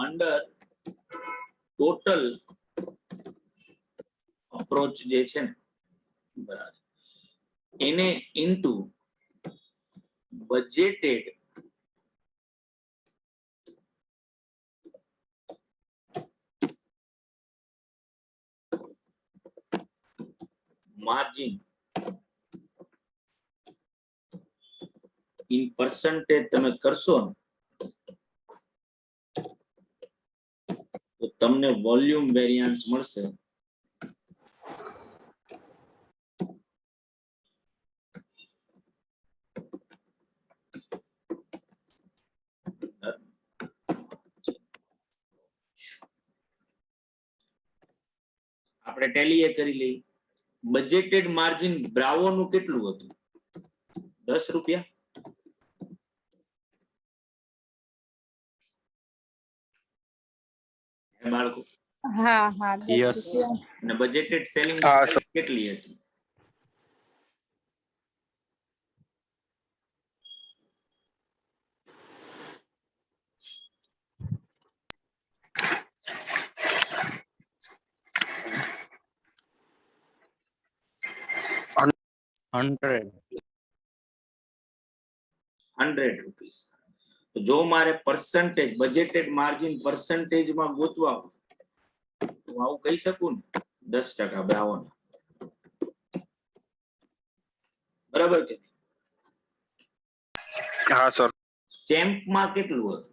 under total approach જે છે ને, બરાબર, એને ઇન્ટુ બજેટેડ margin in percentage તમે કરશો ને તો તમને વોલ્યુમ વેરિયન્સ મળશે આપણે ટેલી એ કરી લઈએ. બજેટેડ માર્જિન બ્રાવો નું કેટલું હતું? 10 રૂપિયા. બાળકો હા હા Yes. અને બજેટેડ સેલિંગ હા, કેટલી હતી? $100. 100 રૂપીસ. તો જો મારે પર્સન્ટેજ બજેટેડ માર્જિન પર્સન્ટેજ માં ગોતવા હોય તો આવું કહી શકું ને 10% બ્રાવો. બરાબર કે? હા સર. ચેમ્પ માં કેટલું હતું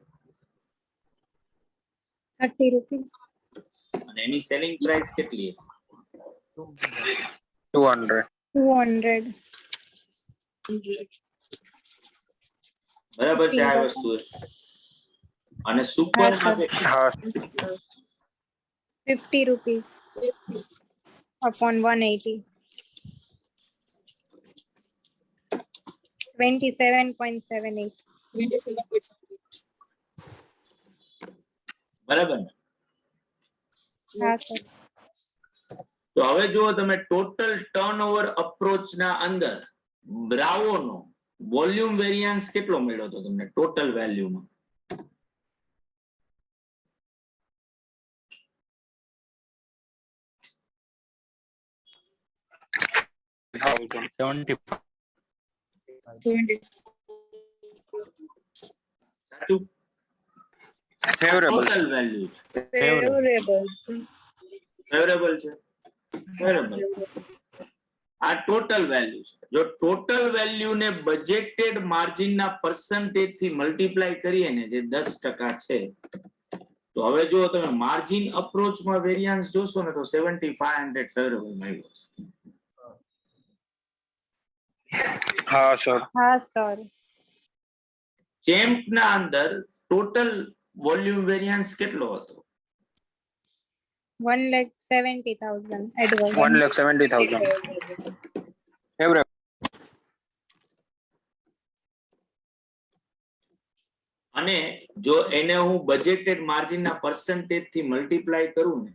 30 રૂપીસ અને એની સેલિંગ પ્રાઇસ કેટલી હતી? 200. 200 બરાબર છે આ વસ્તુ. અને સુપર હા, હા 50 રૂપીસ upon 180 27.78 બરાબર ને? હા સર તો હવે જુઓ તમે ટોટલ ટર્નઓવર અપ્રોચ ના અંદર બ્રાવો નો વોલ્યુમ વેરિયન્સ કેટલો મળ્યો હતો તમને ટોટલ વેલ્યુમાં? સાચું? ફેવરેબલ. ટોટલ વેલ્યુ છે. ફેવરેબલ છે. બરાબર. આ ટોટલ વેલ્યુ છે. જો ટોટલ વેલ્યુ ને બજેટેડ માર્જિન ના પર્સન્ટેજ થી મલ્ટીપ્લાય કરીએ ને જે 10% છે તો હવે જો તમે માર્જિન અપ્રોચ માં વેરિયન્સ જોશો ને તો 7500 ફેવરેબલ મળ્યો છે. હા સર. હા સર ચેમ્પ ના અંદર ટોટલ વોલ્યુમ વેરિયન્સ કેટલો હતો? 1,70,000 advance 1,70,000. ફેવરેબલ. અને જો એને હું બજેટેડ માર્જિન ના પર્સન્ટેજ થી મલ્ટીપ્લાય કરું ને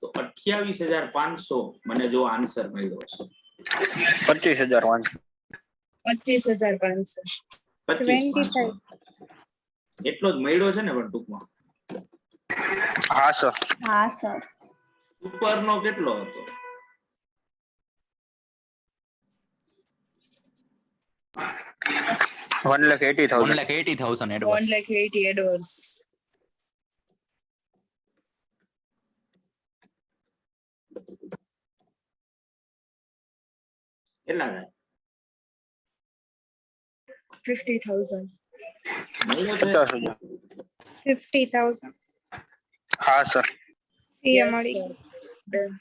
તો 28,500 મને જો આન્સર મળ્યો છે. 25,000. 25,500 એટલો જ મળ્યો છે ને પણ ટૂંકમાં. હા સર. હા સર. સુપર નો કેટલો હતો? 1,80,000. 1,80,000 advance. 1,80,000 advance. કેટલા થાય? 50,000. મળ્યો છે? 50,000. 50,000. હા સર. એ Yes, મળી sir. Done.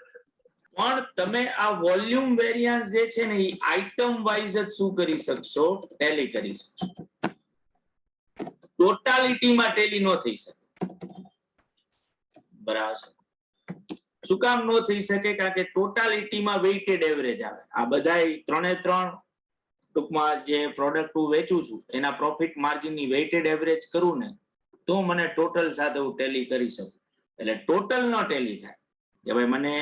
પણ તમે આ વોલ્યુમ વેરિયન્સ જે છે ને એ આઇટમ વાઇઝ જ શું કરી શકશો? ટેલી કરી શકશો. ટોટાલિટીમાં ટેલી નો થઈ શકે. બરાબર છે. શું કામ નો થઈ શકે? કારણ કે ટોટાલિટીમાં વેઇટેડ એવરેજ આવે. આ બધાય ત્રણે ત્રણ ટૂંકમાં જે પ્રોડક્ટ હું વેચું છું એના પ્રોફિટ માર્જિનની વેઇટેડ એવરેજ કરું ને તો મને ટોટલ સાથે હું ટેલી કરી શકું. એટલે ટોટલ નો ટેલી થાય કે ભાઈ મને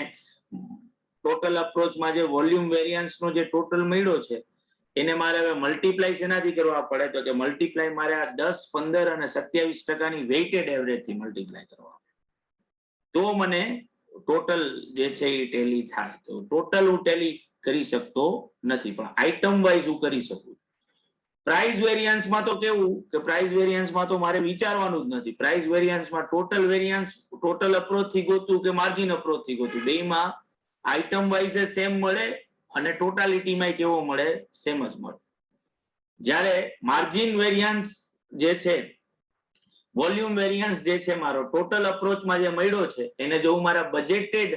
ટોટલ અપ્રોચમાં જે વોલ્યુમ વેરિયન્સનો જે ટોટલ મળ્યો છે એને મારે હવે મલ્ટીપ્લાય શેનાથી કરવા પડે? તો કે મલ્ટીપ્લાય મારે આ 10, 15 અને 27% વેઇટેડ એવરેજ થી મલ્ટીપ્લાય કરવા, તો મને ટોટલ જે છે એ ટેલી થાય. તો ટોટલ હું ટેલી કરી શકતો નથી, પણ આઇટમ વાઇઝ હું કરી શકું. પ્રાઇસ વેરિયન્સમાં તો કેવું કે પ્રાઇસ વેરિયન્સમાં તો મારે વિચારવાનું જ નથી. પ્રાઇસ વેરિયન્સમાં ટોટલ વેરિયન્સ ટોટલ અપ્રોચ થી ગોતું કે માર્જિન અપ્રોચ થી ગોતું, બેયમાં આઇટમ વાઇઝ સેમ મળે અને ટોટાલિટીમાં કેવો મળે? સેમ જ મળે. જ્યારે માર્જિન વેરિયન્સ જે છે, વોલ્યુમ વેરિયન્સ જે છે મારો ટોટલ અપ્રોચમાં જે મળ્યો છે એને જો હું મારા બજેટેડ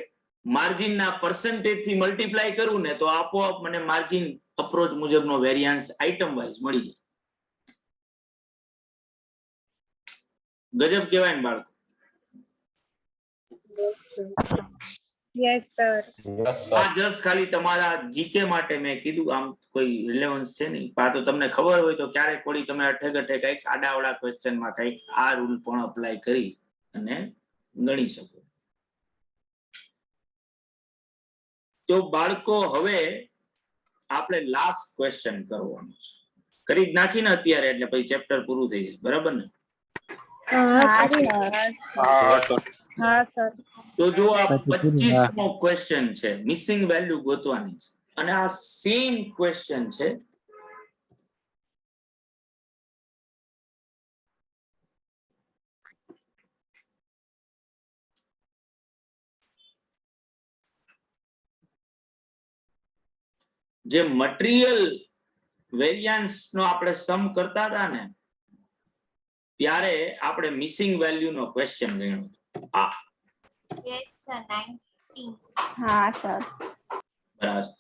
માર્જિનના પર્સન્ટેજ થી મલ્ટીપ્લાય કરું ને તો આપોઆપ મને માર્જિન અપ્રોચ મુજબનો વેરિયન્સ આઇટમ વાઇઝ મળી જાય. ગજબ કહેવાય ને બાળકો. Yes, sir. Yes sir. આ જસ્ટ ખાલી તમારા જીકે માટે મેં કીધું, આમ કોઈ રિલેવન્સ છે નહીં. આ તો તમને ખબર હોય તો ક્યારેક વળી તમે અઠે ગઠે કઈક આડાવડા ક્વેશ્ચનમાં કઈક આ રૂલ પણ અપ્લાય કરી અને ગણી શકો. તો બાળકો હવે આપણે લાસ્ટ ક્વેશ્ચન કરવાનો છે. કરી જ નાખીને અત્યારે, એટલે પછી ચેપ્ટર પૂરું થઈ જાય. બરાબર ને? હા સર. હા સર. હા સર. તો જો આ 25મો ક્વેશ્ચન છે, મિસિંગ વેલ્યુ ગોતવાની છે અને આ સેમ ક્વેશ્ચન છે જે મટીરિયલ વેરિયન્સ નો આપણે સમ કરતા હતા ને ત્યારે આપણે મિસિંગ વેલ્યુ નો ક્વેશ્ચન ગણ્યો હતો. આ Yes, sir. 19. હા સર. બરાબર.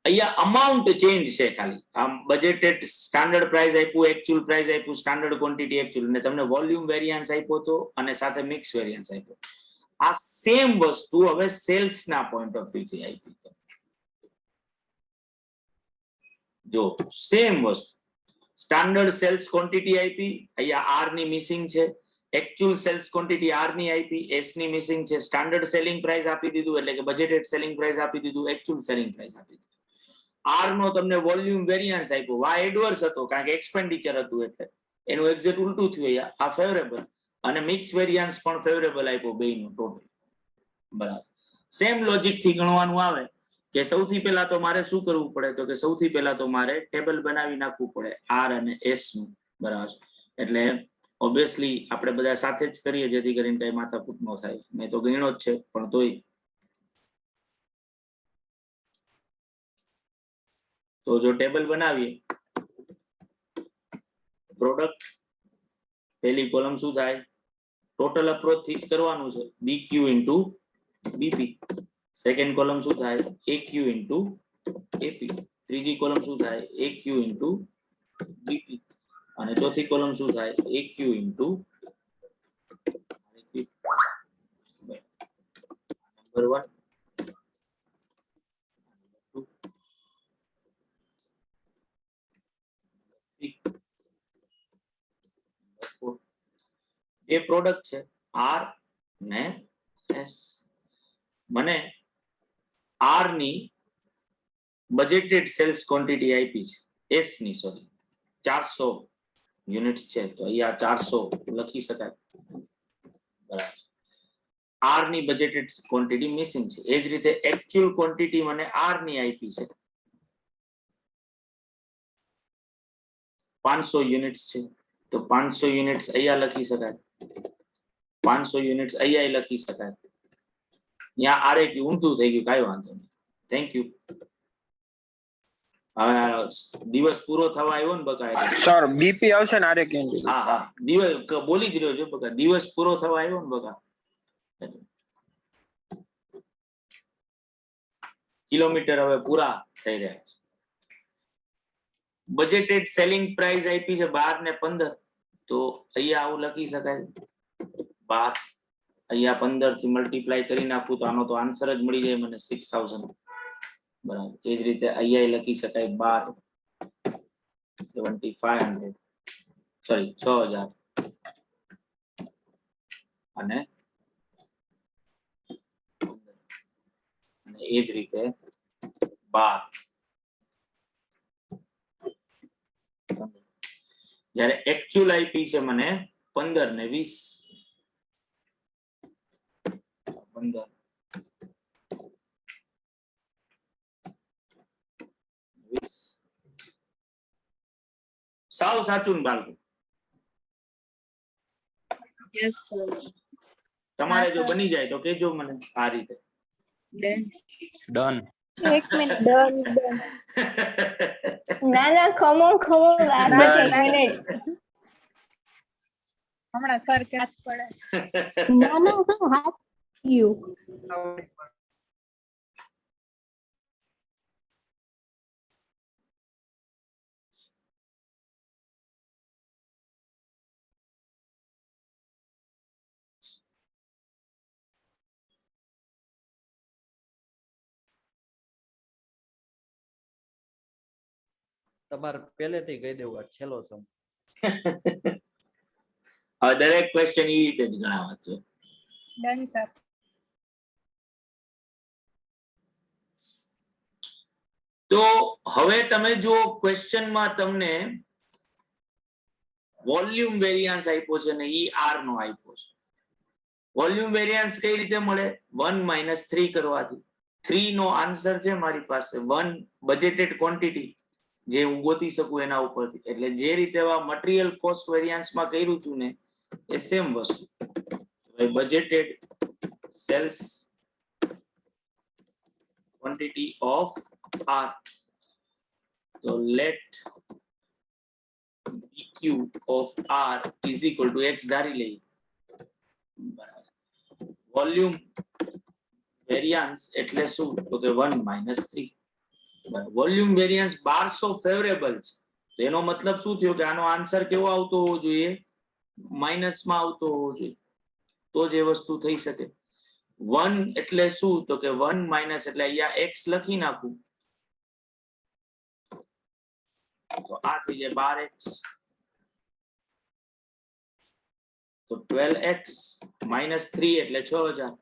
અહીંયા અમાઉન્ટ ચેન્જ છે ખાલી. આમ બજેટેડ સ્ટાન્ડર્ડ પ્રાઇસ આપ્યું, એક્ચ્યુઅલ પ્રાઇસ આપ્યું, સ્ટાન્ડર્ડ ક્વોન્ટિટી એક્ચ્યુઅલ, અને તમને વોલ્યુમ વેરિયન્સ આપ્યો તો અને સાથે મિક્સ વેરિયન્સ આપ્યો. આ સેમ વસ્તુ હવે સેલ્સ ના પોઈન્ટ ઓફ વ્યૂ થી આપી છે. જો સેમ વસ્તુ સ્ટાન્ડર્ડ સેલ્સ ક્વોન્ટિટી આપી, અહીંયા આર ની મિસિંગ છે. એક્ચ્યુઅલ સેલ્સ ક્વોન્ટિટી આર ની આપી, એસ ની મિસિંગ છે. સ્ટાન્ડર્ડ સેલિંગ પ્રાઇસ આપી દીધું, એટલે કે બજેટેડ સેલિંગ પ્રાઇસ આપી દીધું, એક્ચ્યુઅલ સેલિંગ પ્રાઇસ આપી દીધું. આર નો તમને વોલ્યુમ વેરિયન્સ આપ્યો, વાય એડવર્સ હતો કારણ કે એક્સપેન્ડિચર હતું એટલે એનું એક્ઝેક્ટ ઉલટું થયું. આ ફેવરેબલ અને મિક્સ વેરિયન્સ પણ ફેવરેબલ આપ્યો બેયનું ટોટલ. બરાબર. સેમ લોજિક થી ગણવાનું આવે કે સૌથી પહેલા તો મારે શું કરવું પડે? તો કે સૌથી પહેલા તો મારે ટેબલ બનાવી નાખવું પડે આર અને એસ નું. બરાબર. એટલે ઓબ્વિયસલી આપણે બધા સાથે જ કરીએ જેથી કરીને કઈ માથાકૂટ ન થાય. મેં તો ગણ્યો જ છે પણ તોય. તો જો ટેબલ બનાવીએ, પ્રોડક્ટ પહેલી કોલમ શું થાય? ટોટલ અપ્રોચ થી જ કરવાનું છે, BQ into BP. Second column શું થાય? એક્યુ ઇન્ટુ એપી. ત્રીજી કોલમ શું થાય? એક્યુ ઇન્ટુ બીપી. અને ચોથી કોલમ શું થાય? એક્યુ ઇન્ટુ નંબર 1 એ પ્રોડક્ટ છે આર ને એસ. મને આર ની બજેટેડ સેલ્સ ક્વોન્ટિટી આપી છે, એસ ની સોરી 400 યુનિટ્સ છે, તો અહીંયા 400 લખી શકાય. બરાબર. આર ની બજેટેડ ક્વોન્ટિટી મિસિંગ છે. એ જ રીતે એક્ચ્યુઅલ ક્વોન્ટિટી મને આર ની આપી છે, 500 યુનિટ્સ છે તો 500 યુનિટ્સ અહીંયા લખી શકાય, 500 યુનિટ્સ અહીંયા લખી શકાય. ત્યાં આરે કે ઊંધું થઈ ગયું, કાંઈ વાંધો નહીં. Thank you. હવે દિવસ પૂરો થવા આવ્યો ને બકા. સર બીપી આવશે ને આરે કેમ? હા હા, દિવસ બોલી જ રહ્યો છો બકા, દિવસ પૂરો થવા આવ્યો ને બકા. કિલોમીટર હવે પૂરા થઈ રહ્યા છે. બજેટેડ સેલિંગ પ્રાઇસ આપી છે 12 ને 15, તો અહીંયા આવું લખી શકાય 12, અહીંયા 15 થી મલ્ટીપ્લાય કરી નાખું તો આનો તો આન્સર જ મળી જાય મને 6000. બરાબર. એ જ રીતે અહીંયા લખી શકાય 12 7500 સોરી 6000 અને એ જ રીતે 12. જ્યારે એકચ્યુઅલ આઈપી છે મને 15 ને 20. 15 20 સાવ સાચું ને બાળકો? Yes, sir. તમારે જો sir. બની જાય તો કેજો મને આ રીતે. Done. ડન. એક મિનિટ. Done done. ના ના, ખમો બાકી એક મિનિટ. હમણાં સર ક્યાં પડે. ના ના, હાથ ગયું. તમારે પહેલેથી કહી દેવું આ છેલ્લો સમ. હવે દરેક ક્વેશ્ચન એ રીતે જ ગણાવા છે. Done sir. તો હવે તમે જો ક્વેશ્ચનમાં તમને વોલ્યુમ વેરિયન્સ આપ્યો છે ને ઈ આર નો આપ્યો છે. વોલ્યુમ વેરિયન્સ કઈ રીતે મળે? 1 - 3 કરવાથી. 3 નો આન્સર છે મારી પાસે 1 બજેટેડ ક્વોન્ટિટી જે હું ગોતી શકું એના ઉપરથી. એટલે જે રીતે મટીરીયલ કોસ્ટ વેરિયન્સ માં કર્યું હતું ને એ સેમ વસ્તુ. Budgeted sales quantity of R. So let BQ of R is equal to X ધારી લઈએ. વોલ્યુમ વેરિયન્સ એટલે શું? તો કે 1 - 3. વોલ્યુમ વેરિયન્સ 1200 ફેવરેબલ છે. તો એનો મતલબ શું થયો કે આનો આન્સર કેવો આવતો હોવો જોઈએ? માઇનસ માં આવતો હોવો જોઈએ, તો જ એ વસ્તુ થઈ શકે. 1 એટલે શું? તો કે 1 માઇનસ એટલે અહીંયા x લખી નાખું તો આ થઈ જાય 12x. તો 12x -3 એટલે 6000.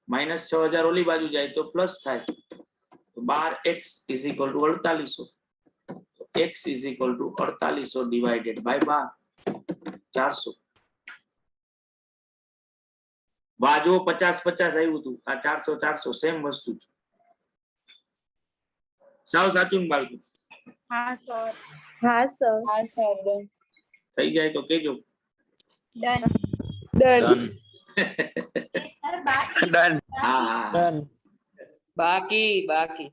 -6000 ઓલી બાજુ જાય તો પ્લસ થાય. તો 12x is equal to 4800. તો x is equal to 4800 divided by 12, 400. વાજો 50-50 આવ્યું હતું, આ 400-400 સેમ વસ્તુ છે. સાવ સાચું ને બાળકો? હા સર. હા સર. હા, sir. Done. થઈ જાય તો કેજો. ડન. ડન. સર બાકી. ડન. હા હા ડન. બાકી બાકી.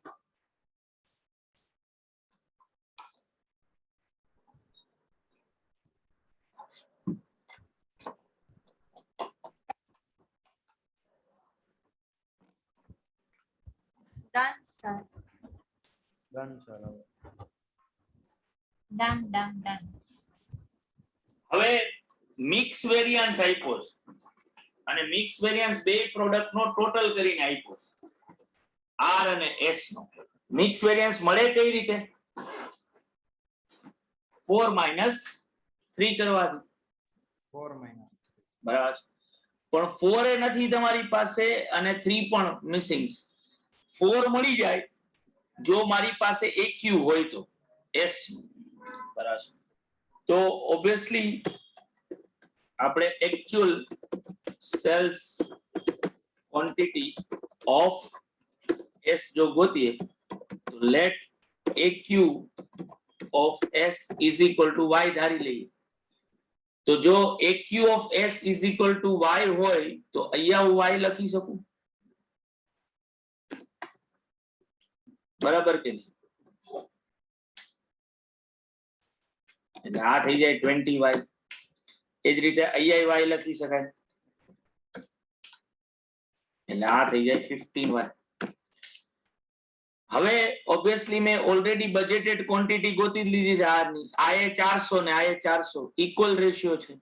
Done sir. Done sir. હવે ડન ડન ડન. હવે મિક્સ વેરિયન્સ આપ્યો છે અને મિક્સ વેરિયન્સ બે પ્રોડક્ટ નો ટોટલ કરીને આપ્યો R અને S નો. મિક્સ વેરિયન્સ મળે કઈ રીતે? 4 - 3 કરવાથી. 4 માઇનસ. બરાબર છે. પણ 4 એ નથી તમારી પાસે અને 3 પણ મિસિંગ છે. 4 મળી જાય જો મારી પાસે AQ હોય તો S. બરાબર છે. તો ઓબ્વિયસલી આપણે actual sales quantity of S જો ગોતીએ તો let AQ of s is equal to y ધારી લઈએ તો જો aq of s is equal to y હોય તો અહીંયા હું y લખી શકું બરાબર કે નહીં એટલે આ થઈ જાય 20y એ જ રીતે અહીંયા y લખી શકાય એટલે આ થઈ જાય 15y હવે ઓબ્વિયસલી મેં ઓલરેડી બજેટેડ ક્વોન્ટિટી ગોતી જ લીધી છે આર ની આ એ 400 ને આ એ 400 ઇક્વલ રેશિયો છે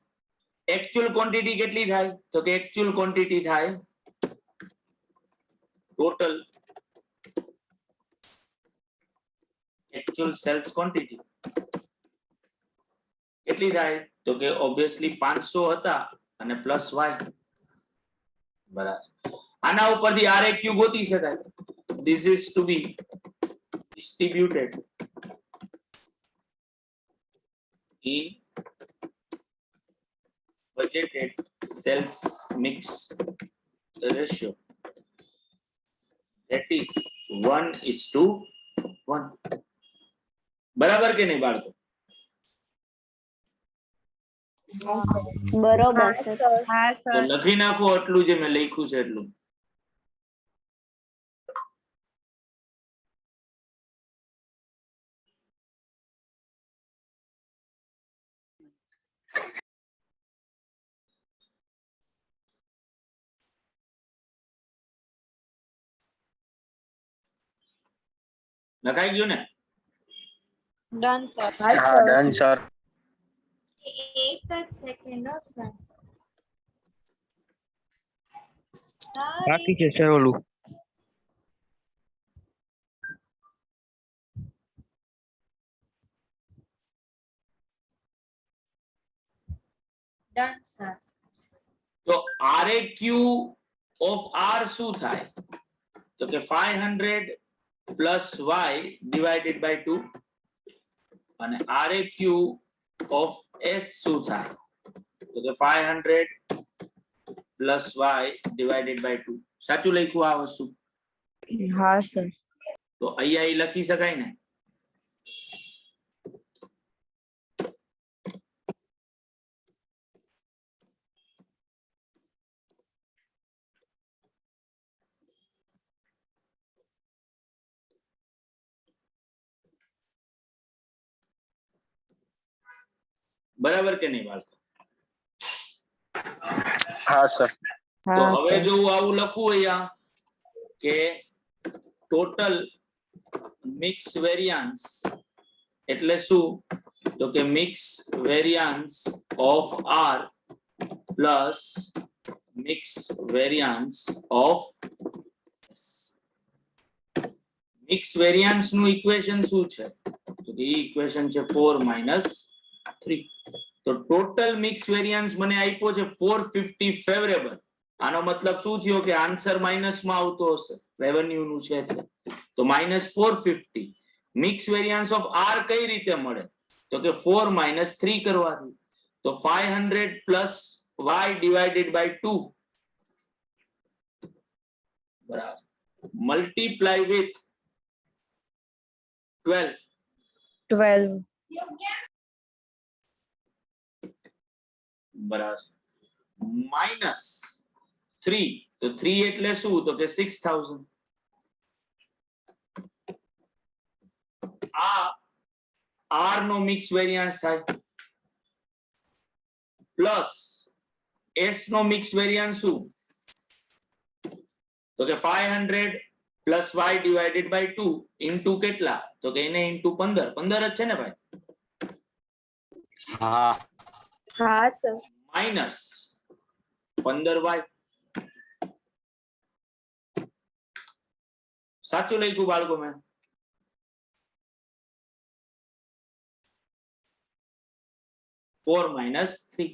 એક્ચ્યુઅલ ક્વોન્ટિટી કેટલી થાય તો કે એક્ચ્યુઅલ ક્વોન્ટિટી થાય ટોટલ એક્ચ્યુઅલ સેલ્સ ક્વોન્ટિટી કેટલી થાય તો કે ઓબ્વિયસલી 500 હતા અને પ્લસ y બરાબર આના ઉપરથી RAQ ગોતી શકાય this is to be distributed in budgeted sales mix ratio that is 1:1 બરાબર કે નહીં બાળકો બરોબર સર હા તો સર લખી નાખો આટલું જે મેં લખ્યું છે એટલું લખાઈ ગયું ને ડન સર હા ડન સર એક જ સેકન્ડ હો સર બાકી છે સર ઓલું ડન સર તો RAQ of R શું થાય તો કે 500 plus y divided by 2 અને RAQ of S શું થાય તો કે 500 plus y divided by 2 સાચું લખ્યું આ વસ્તુ હા સર તો અહીંયા ઈ લખી શકાય ને બરાબર કે નહીં બાળકો હા સર તો હવે જો હું આવું લખું અહીંયા કે ટોટલ મિક્સ વેરિયાન્સ એટલે શું તો કે mix variance of R plus mix variance of S mix variance નું ઇક્વેશન શું છે તો કે ઈ ઇક્વેશન છે 4 - 3 તો ટોટલ મિક્સ વેરિયાન્સ મને આપ્યો છે 450 ફેવરેબલ આનો મતલબ શું થયો કે આન્સર માઇનસ માં આવતો હશે રેવન્યુ નું છે એટલે તો -450 મિક્સ વેરિયાન્સ ઓફ R કઈ રીતે મળે તો કે 4 - 3 કરવાથી તો 500 plus y divided by 2 બરાબર multiply with 12 બરાબર માઇનસ 3 તો 3 એટલે શું તો કે 6000 આ R નો મિક્સ વેરિયાન્સ થાય પ્લસ S નો મિક્સ વેરિયાન્સ શું તો કે 500 plus y divided by 2 into કેટલા તો કે એને into 15 15 જ છે ને ભાઈ હા હા સર માઇનસ 15y સાચું લખ્યું બાળકો મેં -4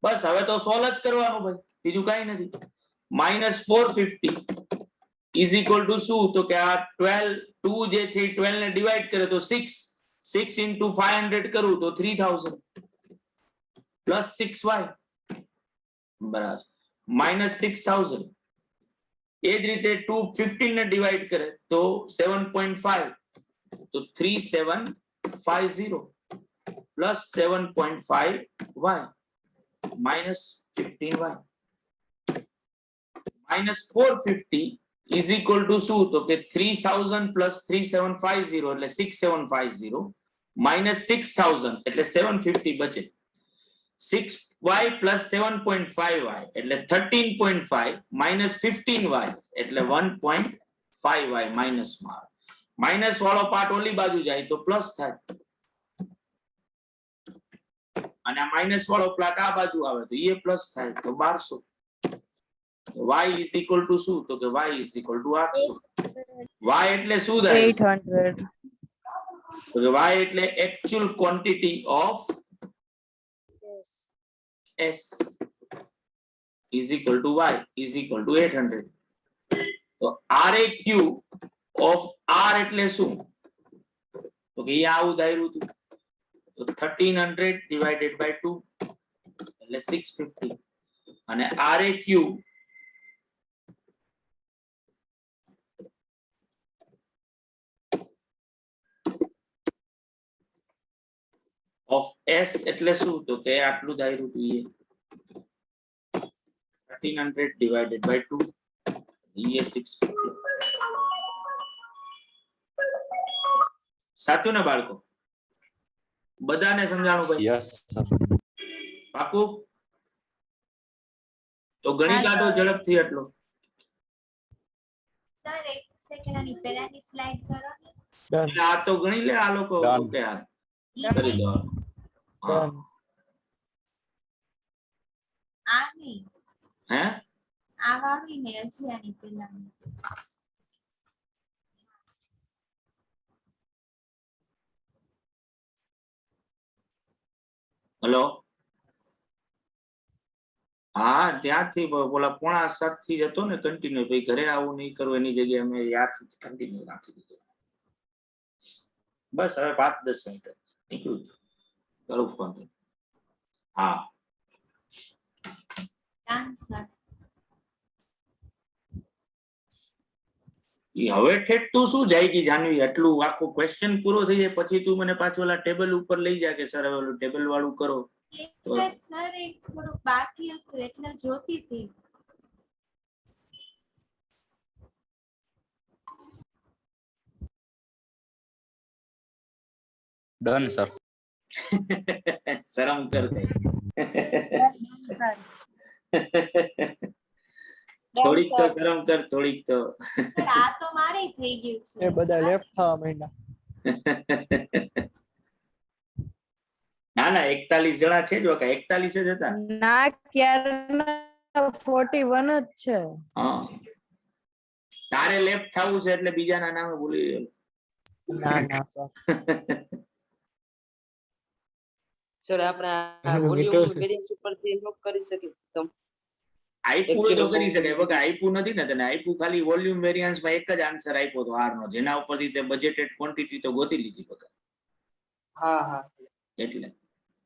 બસ હવે તો સોલ્વ જ કરવાનું ભાઈ બીજું કાઈ નથી -450 is equal to શું તો કે આ 12 2 જે છે 12 ને ડિવાઈડ કરે તો 6 into 500 કરું તો 3000 plus 6y બરાબર -6000 એ જ રીતે 2 15 ને ડિવાઈડ કરે તો 7.5 તો 37 7.50 plus 7.5y minus 15y minus 450 is equal to શું? તો કે 3000 plus 3750 એટલે 6750 minus 6000 એટલે 750 બચે. 6y plus 7.5y એટલે 13.5 minus 15y એટલે 1.5y minus માં. માઇનસ વાળો પાર્ટ ઓલી બાજુ જાય તો પ્લસ થાય અને આ માઇનસ વાળો પ્લાટ આ બાજુ આવે તો એ પ્લસ થાય તો 1200. y is equal to શું? તો કે y is equal to 800. y એટલે શું થાય? 800. તો કે y એટલે actual quantity of s is equal to y is equal to 800. તો RAQ of R એટલે શું? તો કે અહીંયા આવું ધાર્યું હતું તો 1300 divided by 2 એટલે 650 અને RAQ of S એટલે શું? તો કે આટલું ધાર્યું હતું એ 1300 divided by 2 એ 650. સાચું ને બાળકો? બધાને સમજાણું ભાઈ? Yes sir. પાકું? તો ગણી કાઢો ઝડપથી એટલો. સર એક સેકન્ડ આની પહેલાની સ્લાઇડ કરો ને. એટલે આ તો ગણી લે આ લોકો. Done. ઓકે આ ઈ કરી દો. હા. આ નહીં હે? આ વાળી ને હજી આની પહેલાની. હેલો હા ત્યાંથી બોલા 6:45 થી જતો ને કન્ટિન્યુ. ભાઈ ઘરે આવું નહીં કરવું એની જગ્યાએ મેં યાદથી કન્ટિન્યુ રાખી દીધો. બસ હવે 5-10 મિનિટ નીકળું છું. કરું ફોન. હા ડન સર. હવે ઠેઠ તું શું જાય કે જાનવી આટલું આખો ક્વેશ્ચન પૂરો થઈ જાય પછી તું મને પાછું ઓલા ટેબલ ઉપર લઈ જા કે સર હવે ઓલું ટેબલ વાળું કરો. એટલે સર એક થોડું બાકી હતું એટલે જોતી હતી. Done sir. શરમ કર દે. થોડીક તો શરમ કર થોડીક તો. સર આ તો મારે થઈ ગયું છે. એ બધા લેફ્ટ થવા માંડ્યા. ના ના 41 જણા છે જો કે 41 જ હતા. ના ક્યારના 41 જ છે. હા તારે લેફ્ટ થવું છે એટલે બીજાના નામે બોલી રહ્યો. ના ના સર. સર આપણે આ વોલ્યુમ વેરિયન્સ ઉપરથી નોટ કરી શકીએ તો આઈપુ તો કરી શકે બકા આઈપુ નથી ને તને આઈપુ ખાલી વોલ્યુમ વેરિયન્સ માં એક જ આન્સર આપ્યો તો આર નો જેના ઉપરથી તે બજેટેડ ક્વોન્ટિટી તો ગોતી લીધી બકા. હા હા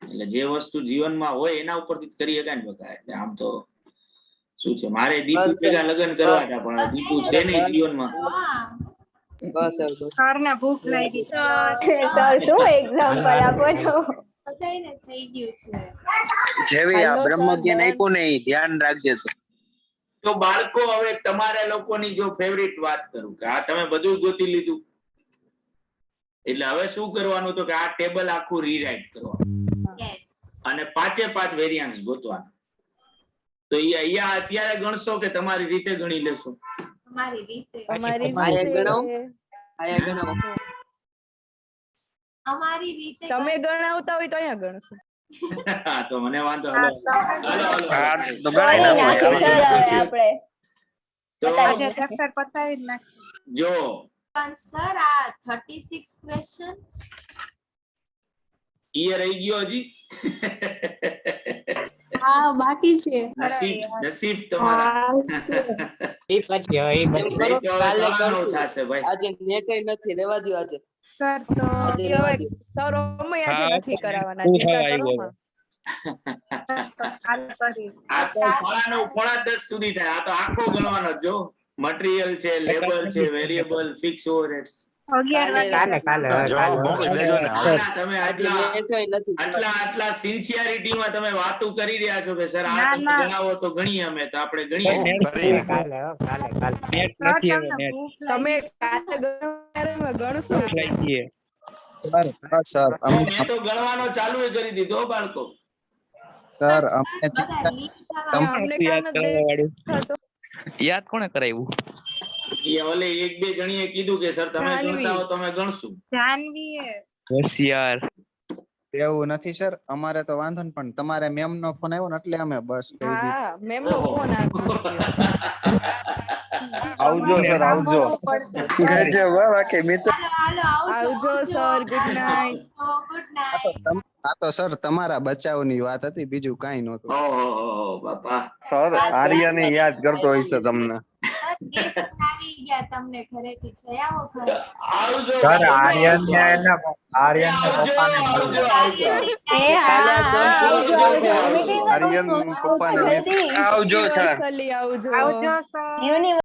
એટલે જે વસ્તુ જીવનમાં હોય એના ઉપરથી જ કરી શકાય ને બકા. એટલે આમ તો શું છે મારે દીપુ ભેગા લગ્ન કરવા હતા પણ દીપુ છે નહીં જીવનમાં. બસ સર બસ. સરને ભૂખ લાગી છે. સર શું એક્ઝામ્પલ આપો છો? બધાયને થઈ ગયું છે. જેવી આ Hello, બ્રહ્મ sir, જ્ઞાન done. આપ્યું ને એ ધ્યાન રાખજે તો. તો બાળકો હવે તમારા લોકોની જો ફેવરિટ વાત કરું કે આ તમે બધું ગોતી લીધું એટલે હવે શું કરવાનું તો કે આ ટેબલ આખું રીરાઇટ કરવાનું યસ. અને 5 વેરિયન્સ ગોતવાના. તો એ અહીંયા અત્યારે ગણશો કે તમારી રીતે ગણી લેશો? તમારી રીતે. અમારી આયા રીતે ગણાવો. આયા ગણાવો. અમારી રીતે. તમે ગણાવતા હોય તો અહીંયા ગણશો. હા તો મને વાંધો હાલો હાલો હા હાલો તો ગણાય નાખો. આપણે તો આજે ચેપ્ટર પતાવી જ નાખ. જો પણ સર આ 36 ક્વેશ્ચન ઈ રહી ગયો હજી. હા બાકી છે. નસીબ તમારા. એમ કરો કાલે કરશું. થશે ભાઈ. આજે નેટ નથી રેવા દો આજે. સર તો આજે રેવા દો. સર અમે આજે હા, નથી કરાવવાના. હું ચિંતા થવા કરો આવ્યો. માં. કાલ કરી. આ તો 9:30 સુધી થાય. આ તો આખો ગણવાનો જો મટીરીયલ છે લેબર છે વેરિયેબલ ફિક્સ ઓવરહેડ્સ 11 વાગે. જવાબ મોકલી દેજો ને હાલશે. તમે આજે આટલા બેઠોય નથી આટલા સિન્સિયરિટી માં તમે વાતો કરી રહ્યા છો કે સર આ ના, તમે ના. ગણાવો તો ગણીએ અમે તો આપણે ગણીએ કરીને. તો તમને ભૂખ તમે લાગી. કાલે ગણશો સર મેં તો ગણવાનો ચાલુ કરી દીધો હો બાળકો. સર અમને બધા લીક થવા અમને કામ જ દેખાતો. યાદ કોણે કરાવ્યું? એ ઓલે એક બે જણીએ કીધું કે સર તમે જાનવી. ગણતા હો તો અમે ગણશું. જાનવીએ હોશિયાર. એવું નથી સર અમારે તો વાંધો ને પણ તમારે મેમ નો ફોન આવ્યો ને એટલે અમે બસ કહી દીધું. હા મેમ નો ફોન આવ્યો. આવજો સર આવજો. ગજબ હો, બાકી મિત્રો હાલો આવજો sir good night. Good night. આ તો સર તમારા બચાવની વાત હતી બીજું કાંઈ નહોતું. ઓહો બાપા. સર આર્યને યાદ કરતો હોય છે તમને આવી ગયા તમને ઘરેથી જઈ આવો ઘરે આવજો સર, આવજો, આવજો. એ હા આવજો આવજો મીટિંગ આવજો સર આવજો આવજો સર.